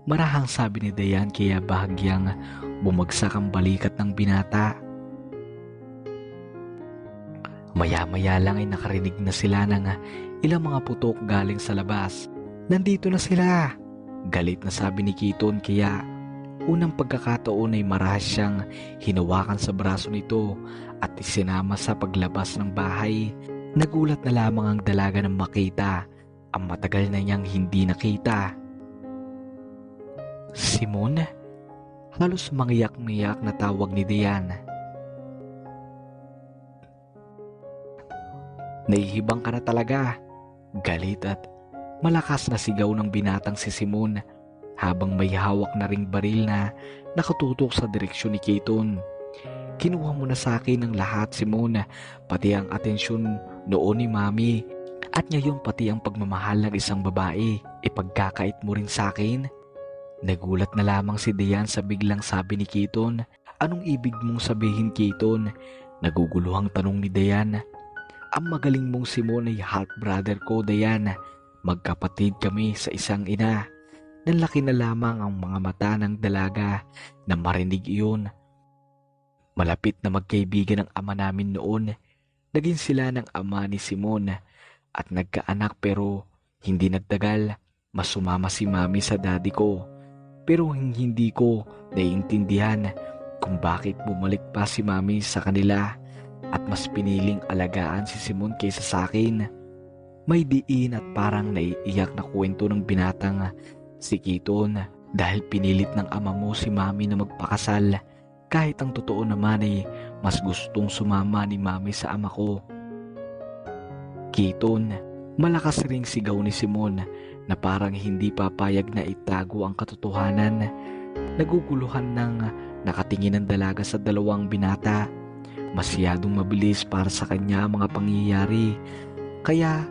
Marahang sabi ni Dayan kaya bahagyang bumagsak ang balikat ng binata. Maya-maya lang ay nakarinig na sila ng ilang mga putok galing sa labas. Nandito na sila! Galit na sabi ni Keaton kaya unang pagkakataon ay marahas siyang hinawakan sa braso nito at isinama sa paglabas ng bahay. Nagulat na lamang ang dalaga nang makita ang matagal na niyang hindi nakita. Simon? Halos mangiyak-ngiyak na tawag ni Dayan. Naihibang ka na talaga. Galit at malakas na sigaw ng binatang si Simon habang may hawak na ring baril na nakatutok sa direksyon ni Keaton. Kinuha mo na sa akin ang lahat, Simon, pati ang atensyon noon ni Mami at ngayon pati ang pagmamahal ng isang babae. Ipagkakait mo rin sa akin? Nagulat na lamang si Dayan sa biglang sabi ni Keaton. Anong ibig mong sabihin, Keaton? Naguguluhang tanong ni Dayan. Ang magaling mong Simon ay half brother ko, Dayan. Magkapatid kami sa isang ina. Nanlaki na lamang ang mga mata ng dalaga na marinig iyon. Malapit na magkaibigan ang ama namin noon. Naging sila ng ama ni Simon at nagkaanak pero hindi nagtagal. Mas sumama si Mami sa daddy ko. Pero hindi ko naiintindihan kung bakit bumalik pa si Mami sa kanila at mas piniling alagaan si Simon kaysa sa akin. May diin at parang naiiyak na kwento ng binatang si Keaton dahil pinilit ng ama mo si Mami na magpakasal kahit ang totoo naman ay mas gustong sumama ni Mami sa ama ko. Keaton, malakas ring sigaw ni Simon na parang hindi papayag na itago ang katotohanan. Naguguluhan ng nakatingin ang dalaga sa dalawang binata. Masyadong mabilis para sa kanya ang mga pangyayari. Kaya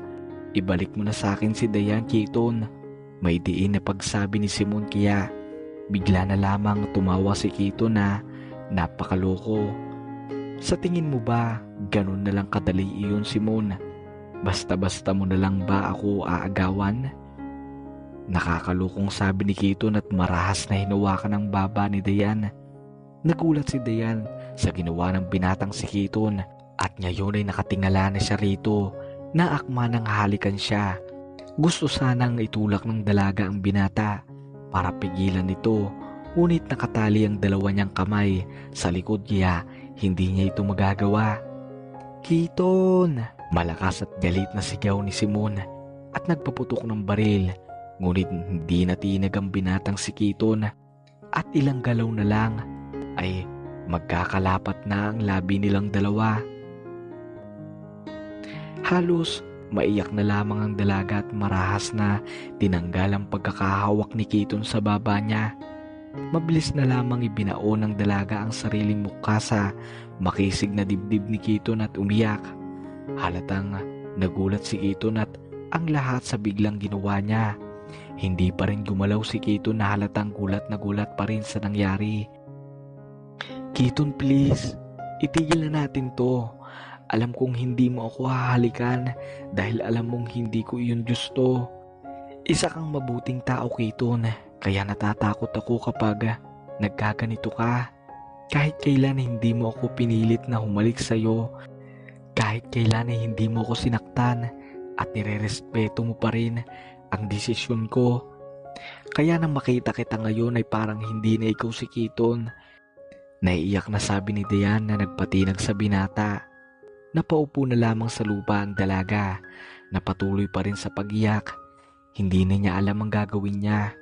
ibalik mo na sa akin si Dayan, Keaton. May diin na pagsabi ni Simon kaya bigla na lamang tumawa si Keaton na napakaloko. Sa tingin mo ba ganun na lang kadali iyon, Simon? Basta-basta mo na lang ba ako aagawan? Nakakalukong sabi ni Keaton at marahas na hinawakan ang baba ni Dayan. Nagulat si Dayan sa ginawa ng binatang si Keaton at ngayon ay nakatingala na siya rito na akma ng halikan siya. Gusto sanang itulak ng dalaga ang binata para pigilan ito, ngunit nakatali ang dalawa niyang kamay sa likod kaya hindi niya ito magagawa. Keaton! Malakas at galit na sigaw ni Simon at nagpaputok ng baril, ngunit hindi natinag ang binatang si Keaton at ilang galaw na lang ay magkakalapat na ang labi nilang dalawa. Halos maiyak na lamang ang dalaga at marahas na tinanggal ang pagkakahawak ni Keaton sa baba niya. Mabilis na lamang ibinaon ng dalaga ang sariling mukha sa makisig na dibdib ni Keaton at umiyak. Halatang nagulat si Keaton at ang lahat sa biglang ginawa niya. Hindi pa rin gumalaw si Keaton na halatang gulat na gulat pa rin sa nangyari. Keaton, please, itigil na natin to. Alam kong hindi mo ako hahalikan dahil alam mong hindi ko iyon gusto. Isa kang mabuting tao, Keaton, kaya natatakot ako kapag nagkaganito ka. Kahit kailan hindi mo ako pinilit na humalik sa'yo. Kahit kailan hindi mo ako sinaktan at nirerespeto mo pa rin ang desisyon ko. Kaya nang makita kita ngayon ay parang hindi na ikaw si Keaton. Naiiyak na sabi ni Dayan na nagpatinag sa binata. Napaupo na lamang sa lupa ang dalaga na patuloy pa rin sa pag-iyak. Hindi na niya alam ang gagawin niya.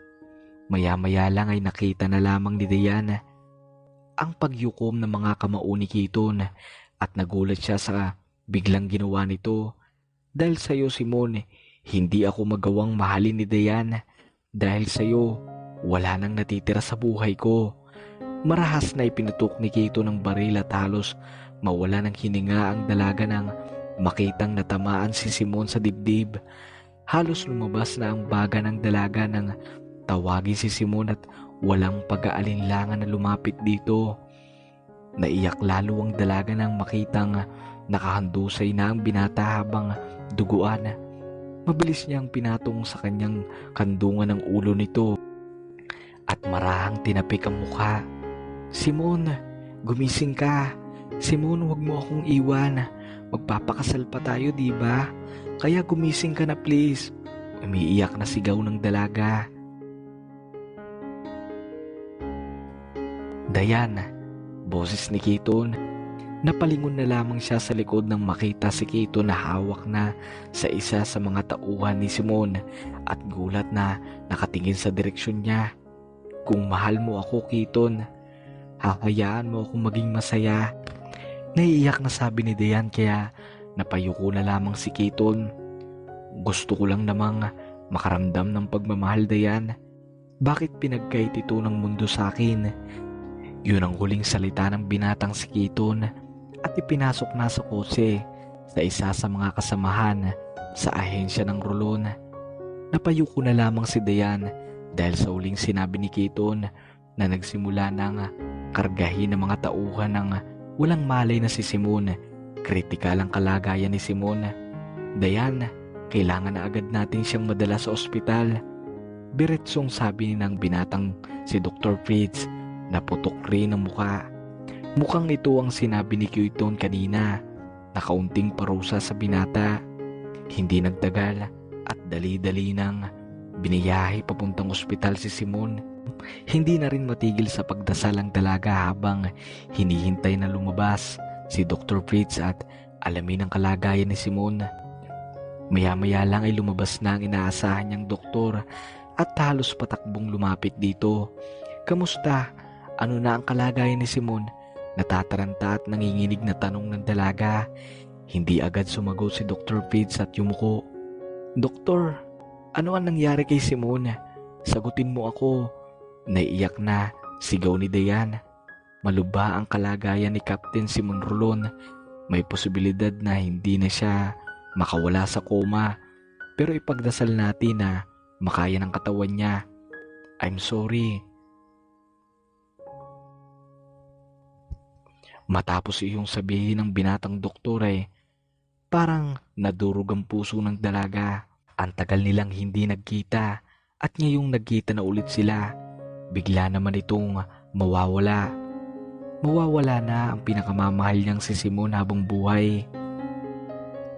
Maya-maya lang ay nakita na lamang ni Dayan ang pagyukom ng mga kamao ni Keaton at nagulat siya sa biglang ginawa nito. Dahil sa'yo, Simon, hindi ako magawang mahalin ni Dayan. Dahil sa'yo, wala nang natitira sa buhay ko. Marahas na ipinutok ni Kito ng baril at halos mawala ng hininga ang dalaga nang makitang natamaan si Simon sa dibdib. Halos lumabas na ang baga ng dalaga nang tawagin si Simon at walang pag-aalinlangan na lumapit dito. Naiyak lalo ang dalaga nang makitang nakahandusay na ang binata habang duguan. Mabilis niyang pinatong sa kanyang kandungan ng ulo nito at marahang tinapik ang mukha. Simon, gumising ka. Simon, huwag mo akong iwan. Magpapakasal pa tayo, di ba? Kaya gumising ka na please. Umiiyak na sigaw ng dalaga. Dayan, boses ni Kiton. Napalingon na lamang siya sa likod nang makita si Kiton na hawak na sa isa sa mga tauhan ni Simon at gulat na nakatingin sa direksyon niya. Kung mahal mo ako, Kiton, hahayaan mo akong maging masaya. Naiiyak na sabi ni Dayan kaya napayuko na lamang si Kiton. Gusto ko lang namang makaramdam ng pagmamahal, Dayan. Bakit pinagkait ito ng mundo sa akin? Yun ang huling salita ng binatang si Kiton at ipinasok na sa kotse sa isa sa mga kasamahan sa ahensya ng Rolon. Napayuko na lamang si Dayan dahil sa huling sinabi ni Kiton na nagsimula ng kargahin ng mga tauhan ng walang malay na si Simon. Kritikal ang kalagayan ni Simon. Dayan, kailangan na agad natin siyang madala sa ospital. Biretsong sabi ng binatang si Dr. Fritz. Naputok rin ang muka. Mukhang ito ang sinabi ni Kiton kanina. Nakaunting parusa sa binata. Hindi nagtagal at dali-dali nang biniyahe papuntang ospital si Simon. Hindi na rin matigil sa pagdasal ang dalaga habang hinihintay na lumabas si Dr. Fritz at alamin ang kalagayan ni Simon. Maya-maya lang ay lumabas na ang inaasahan niyang doktor at halos patakbong lumapit dito. Kamusta? Ano na ang kalagayan ni Simon? Natataranta at nanginginig na tanong ng dalaga. Hindi agad sumagot si Dr. Fritz at yumuko. Doktor, ano ang nangyari kay Simon? Sagutin mo ako. Naiiyak na sigaw ni Dayan. Malubha ang kalagayan ni Captain Simon Rolon. May posibilidad na hindi na siya makawala sa koma. Pero ipagdasal natin na makaya ng katawan niya. I'm sorry. Matapos iyong sabihin ng binatang doktor ay parang nadurog ang puso ng dalaga. Ang tagal nilang hindi nagkita at ngayong nagkita na ulit sila, bigla naman itong mawawala. Mawawala na ang pinakamamahal niyang si Simon habang buhay.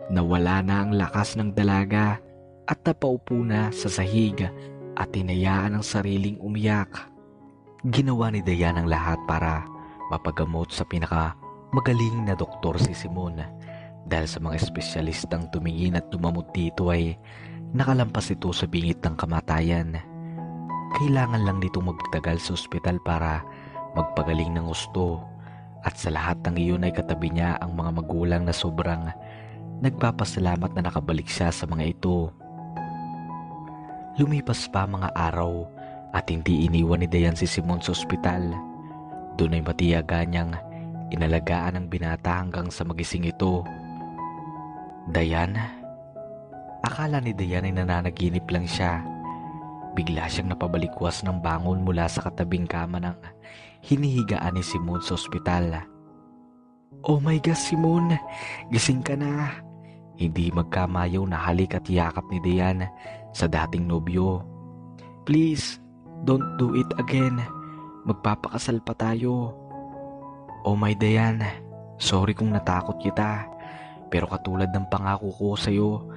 Nawala na ang lakas ng dalaga at napaupo na sa sahig at tinayaan ang sariling umiyak. Ginawa ni Dayan ang lahat para mapagamot sa pinakamagaling na doktor si Simon. Dahil sa mga espesyalistang tumingin at tumamot dito ay nakalampas ito sa bingit ng kamatayan. Kailangan lang nitong magtagal sa ospital para magpagaling ng gusto. At sa lahat ng iyon ay katabi niya ang mga magulang na sobrang nagpapasalamat na nakabalik siya sa mga ito. Lumipas pa mga araw at hindi iniwan ni Dayan si Simon sa ospital. Doon ay matiyaga niyang inalagaan ang binata hanggang sa magising ito. Dayan? Akala ni Dayan ay nananaginip lang siya. Bigla siyang napabalikwas ng bangon mula sa katabing kama ng hinihigaan ni Simon sa ospital. Oh my God, Simon! Gising ka na! Hindi magkamayaw na halik at yakap ni Dayan sa dating nobyo. Please, don't do it again. Magpapakasal pa tayo. Oh my Dayan, sorry kung natakot kita. Pero katulad ng pangako ko sa'yo,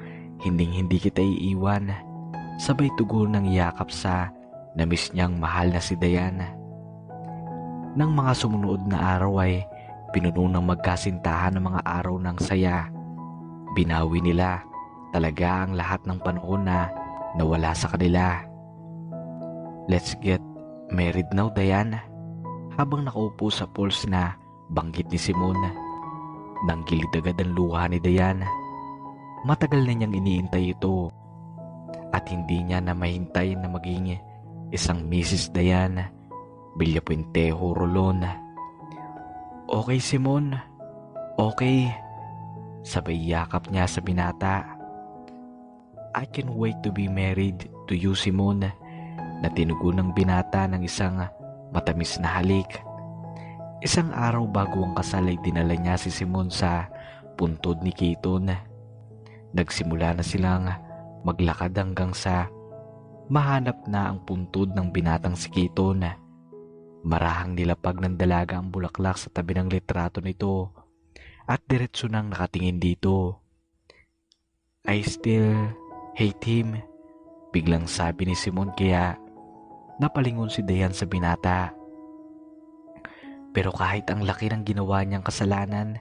hindi kita iiwan. Sabay tugon ng yakap sa namiss niyang mahal na si Dayan. Nang mga sumunod na araw ay pinuno ng magkasintahan ng mga araw ng saya. Binawi nila talaga ang lahat ng panahon na nawala sa kanila. Let's get married now, Dayan. Habang nakaupo sa pools na banggit ni Simon, nanggilid agad ang luha ni Dayan. Matagal na niyang iniintay ito at hindi niya na mahintay na maging isang Mrs. Diane Villapuentejo Rolon. "Okay, Simon. Okay." Sabay yakap niya sa binata. "I can wait to be married to you, Simon," na tinugon ng binata ng isang matamis na halik. Isang araw bago ang kasal ay dinala niya si Simon sa puntod ni Keaton. Nagsimula na silang maglakad hanggang sa mahanap na ang puntod ng binatang si Keaton. Marahang nilapag ng dalaga ang bulaklak sa tabi ng litrato nito at diretso nang nakatingin dito. "I still hate him," biglang sabi ni Simon, kaya napalingon si Diane sa binata. "Pero kahit ang laki ng ginawa niyang kasalanan,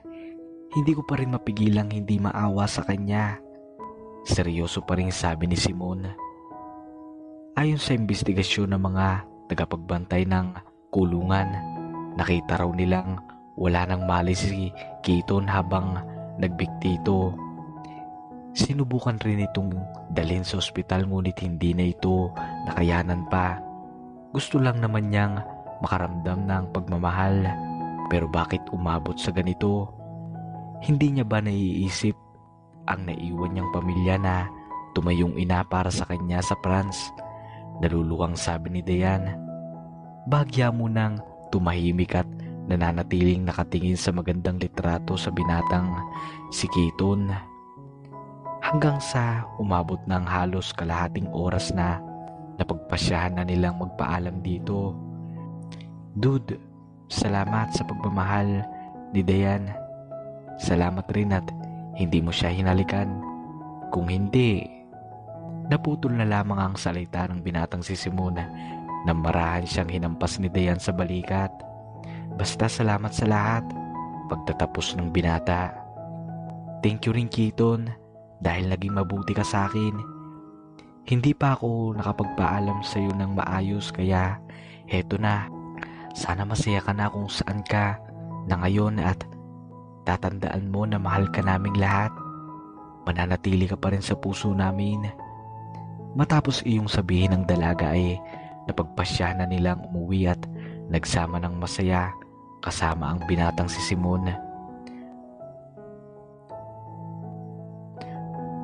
hindi ko pa rin mapigilang hindi maawa sa kanya." Seryoso pa rin sabi ni Simon. Ayon sa investigasyon ng mga tagapagbantay ng kulungan, nakita raw nilang wala nang malay si Keaton habang nagbikti ito. Sinubukan rin itong dalhin sa ospital ngunit hindi na ito nakayanan pa. Gusto lang naman niyang makaramdam ng pagmamahal, pero bakit umabot sa ganito? Hindi niya ba naiisip ang naiwan niyang pamilya na tumayong ina para sa kanya sa France? Naluluwang sabi ni Diane. Bahagya mo nang tumahimik at nananatiling nakatingin sa magandang litrato sa binatang si Keaton. Hanggang sa umabot ng halos kalahating oras na napagpasyahan na nilang magpaalam dito. "Dude, salamat sa pagmamahal ni Diane. Salamat rin at hindi mo siya hinalikan. Kung hindi..." Naputol na lamang ang salita ng binatang si Simon na marahan siyang hinampas ni Diane sa balikat. "Basta salamat sa lahat." Pagtatapos ng binata. "Thank you rin, Keaton, dahil naging mabuti ka sa akin. Hindi pa ako nakapagpaalam sa iyo ng maayos kaya heto na. Sana masaya ka na kung saan ka na ngayon at tatandaan mo na mahal ka naming lahat. Mananatili ka pa rin sa puso namin." Matapos iyong sabihin ng dalaga ay napagpasya na nilang umuwi at nagsama ng masaya kasama ang binatang si Simon.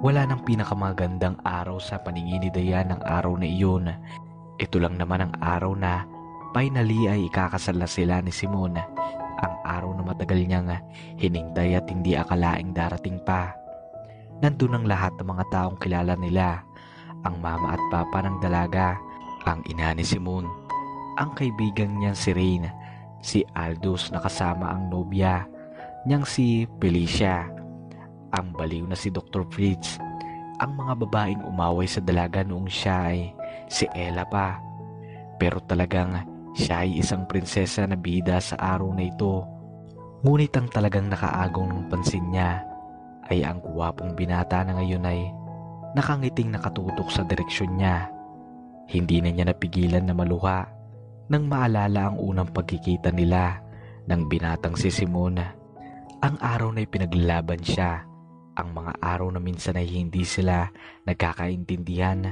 Wala nang pinakamagandang araw sa paningin ni Diane ng araw na iyon. Ito lang naman ang araw na finally ay ikakasal na sila ni Simon. Ang araw na matagal niyang hinintay at hindi akalaing darating pa. Nandun ang lahat ng mga taong kilala nila. Ang mama at papa ng dalaga, ang ina ni Simon, ang kaibigan niyang si Rain, si Aldous na kasama ang nobya niyang si Felicia, ang baliw na si Dr. Fritz, ang mga babaeng umaway sa dalaga noong siya ay si Ella pa. Pero talagang siya ay isang prinsesa na bida sa araw na ito. Ngunit ang talagang nakaagong ng pansin niya ay ang guwapong binata na ngayon ay nakangiting nakatutok sa direksyon niya. Hindi na niya napigilan na maluha nang maalala ang unang pagkikita nila ng binatang si Simon. Ang araw na ipinaglalaban siya, ang mga araw na minsan ay hindi sila nagkakaintindihan,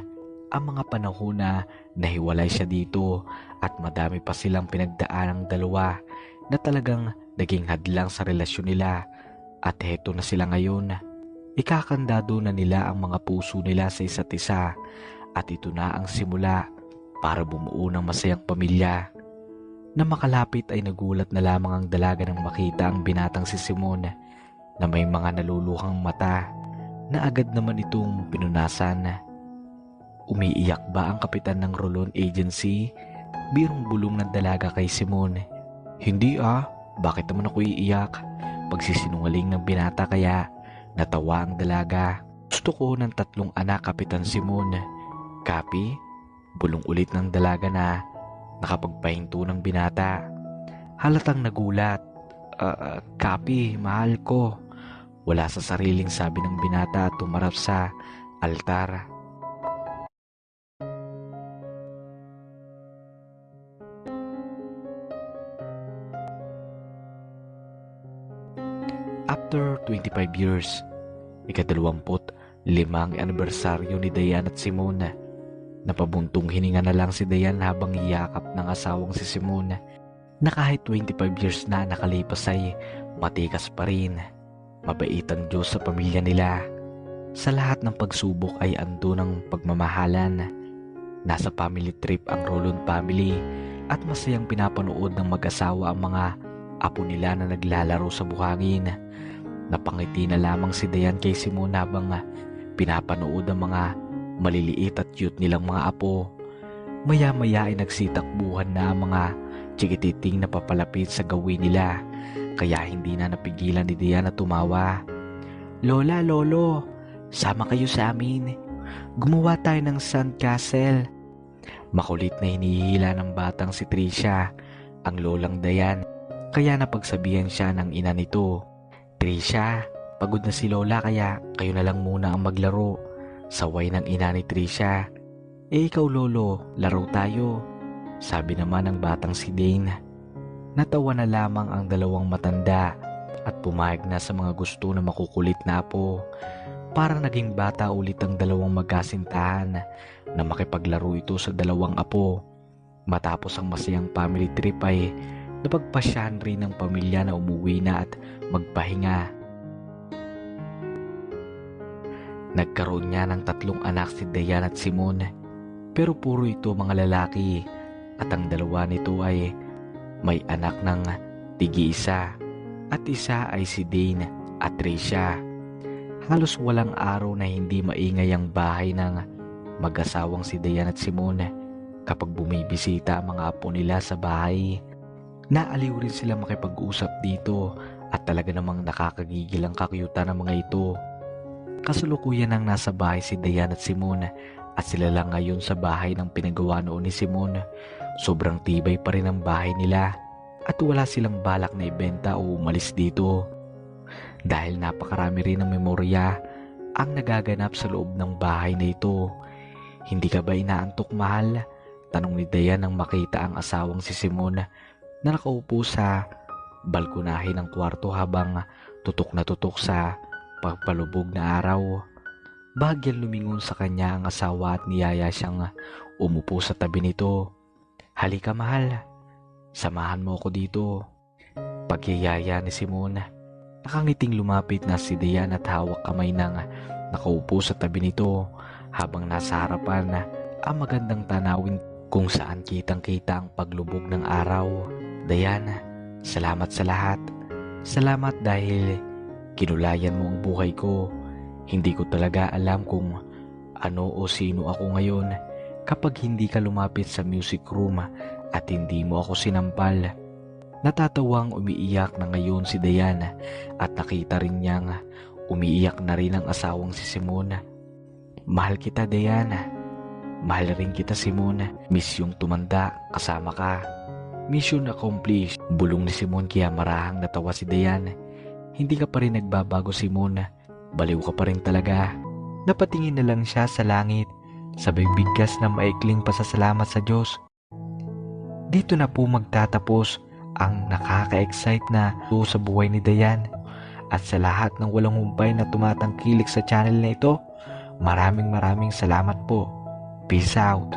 ang mga panahon na nahiwalay siya dito at madami pa silang pinagdaan ng dalawa na talagang naging hadlang sa relasyon nila. At heto na sila ngayon. Ikakandado na nila ang mga puso nila sa isa't isa at ito na ang simula para bumuo ng masayang pamilya. Na makalapit ay nagulat na lamang ang dalaga nang makita ang binatang si Simon na may mga naluluhang mata na agad naman itong pinunasan. Umiiyak ba ang kapitan ng Rolon Agency? Birong bulong ng dalaga kay Simon. "Hindi bakit naman ako iiyak?" Pagsisinungaling ng binata kaya natawa ang dalaga. "Gusto ko ng 3 anak, Kapitan Simon." "Copy?" Bulong ulit ng dalaga na nakapagpahinto ng binata. Halatang nagulat. Copy, mahal ko." Wala sa sariling sabi ng binata at tumarap sa altar. After 25 years, ika-25 anibersaryo ni Dayan at Simon. Napabuntong hininga na lang si Dayan habang iyakap ng asawang si Simon na kahit 25 years na nakalipas ay matikas pa rin. Mabait ang Diyos sa pamilya nila. Sa lahat ng pagsubok ay ando ng pagmamahalan. Nasa family trip ang Rolon family at masayang pinapanood ng mag-asawa ang mga apo nila na naglalaro sa buhangin. Napangiti na lamang si Dayan kay Simon habang pinapanood ang mga maliliit at cute nilang mga apo. Maya-maya ay nagsitakbuhan na ang mga tsikititing na papalapit sa gawin nila, kaya hindi na napigilan ni Dayan na tumawa. "Lola, Lolo, sama kayo sa amin. Gumawa tayo ng sandcastle." Makulit na hinihila ng batang si Tricia, ang lolang Dayan, kaya napagsabihan siya ng ina nito. "Tricia, pagod na si Lola kaya kayo na lang muna ang maglaro." Saway ng ina ni Tricia. Ikaw Lolo, laro tayo," sabi naman ng batang si Dane. Natawa na lamang ang dalawang matanda at pumayag na sa mga gusto na makukulit na apo. Parang naging bata ulit ang dalawang magkasintahan na makipaglaro ito sa dalawang apo. Matapos ang masayang family trip ay napagpasyahan rin ng pamilya na umuwi na at magpahinga. Nagkaroon niya ng 3 anak si Dayan at Simon, pero puro ito mga lalaki at ang dalawa nito ay may anak ng tig-isa at isa ay si Dane at Tricia. Halos walang araw na hindi maingay ang bahay ng mag-asawang si Dayan at Simon kapag bumibisita ang mga apo nila sa bahay. Naaliw rin sila makipag-usap dito at talaga namang nakakagigil ang kakyutan ng mga ito. Kasalukuyan nang nasa bahay si Dayan at Simon at sila lang ngayon sa bahay ng pinagawa noon ni Simon. Sobrang tibay pa rin ang bahay nila at wala silang balak na ibenta o umalis dito. Dahil napakarami rin ng memorya ang nagaganap sa loob ng bahay na ito. "Hindi ka ba inaantok, mahal?" tanong ni Dayan nang makita ang asawang si Simon na nakaupo sa balkonahe ng kwarto habang tutok na tutok sa pagpalubog na araw. Bahagyang lumingon sa kanya ang asawa at niyaya siyang umupo sa tabi nito. "Halika mahal, samahan mo ako dito." Pagyayaya ni Simon, nakangiting lumapit na si Dayan at hawak kamay ng nakaupo sa tabi nito habang nasa harapan ang magandang tanawin kung saan kitang-kita ang paglubog ng araw. "Dayan, salamat sa lahat. Salamat dahil kinulayan mo ang buhay ko. Hindi ko talaga alam kung ano o sino ako ngayon kapag hindi ka lumapit sa music room at hindi mo ako sinampal." Natatawang umiiyak na ngayon si Dayan at nakita rin niyang umiiyak na rin ang asawang si Simon. "Mahal kita Dayan. Mahal rin kita Simon. Miss yung tumanda kasama ka." "Mission accomplished," bulong ni Simon kaya marahang natawa si Dayan. "Hindi ka pa rin nagbabago Simon. Baliw ka pa rin talaga." Napatingin na lang siya sa langit, sabay bigkas na maikling pasasalamat sa Diyos. Dito na po magtatapos ang nakaka-excite na sa buhay ni Dayan. At sa lahat ng walang humpay na tumatangkilik sa channel na ito, maraming salamat po. Peace out.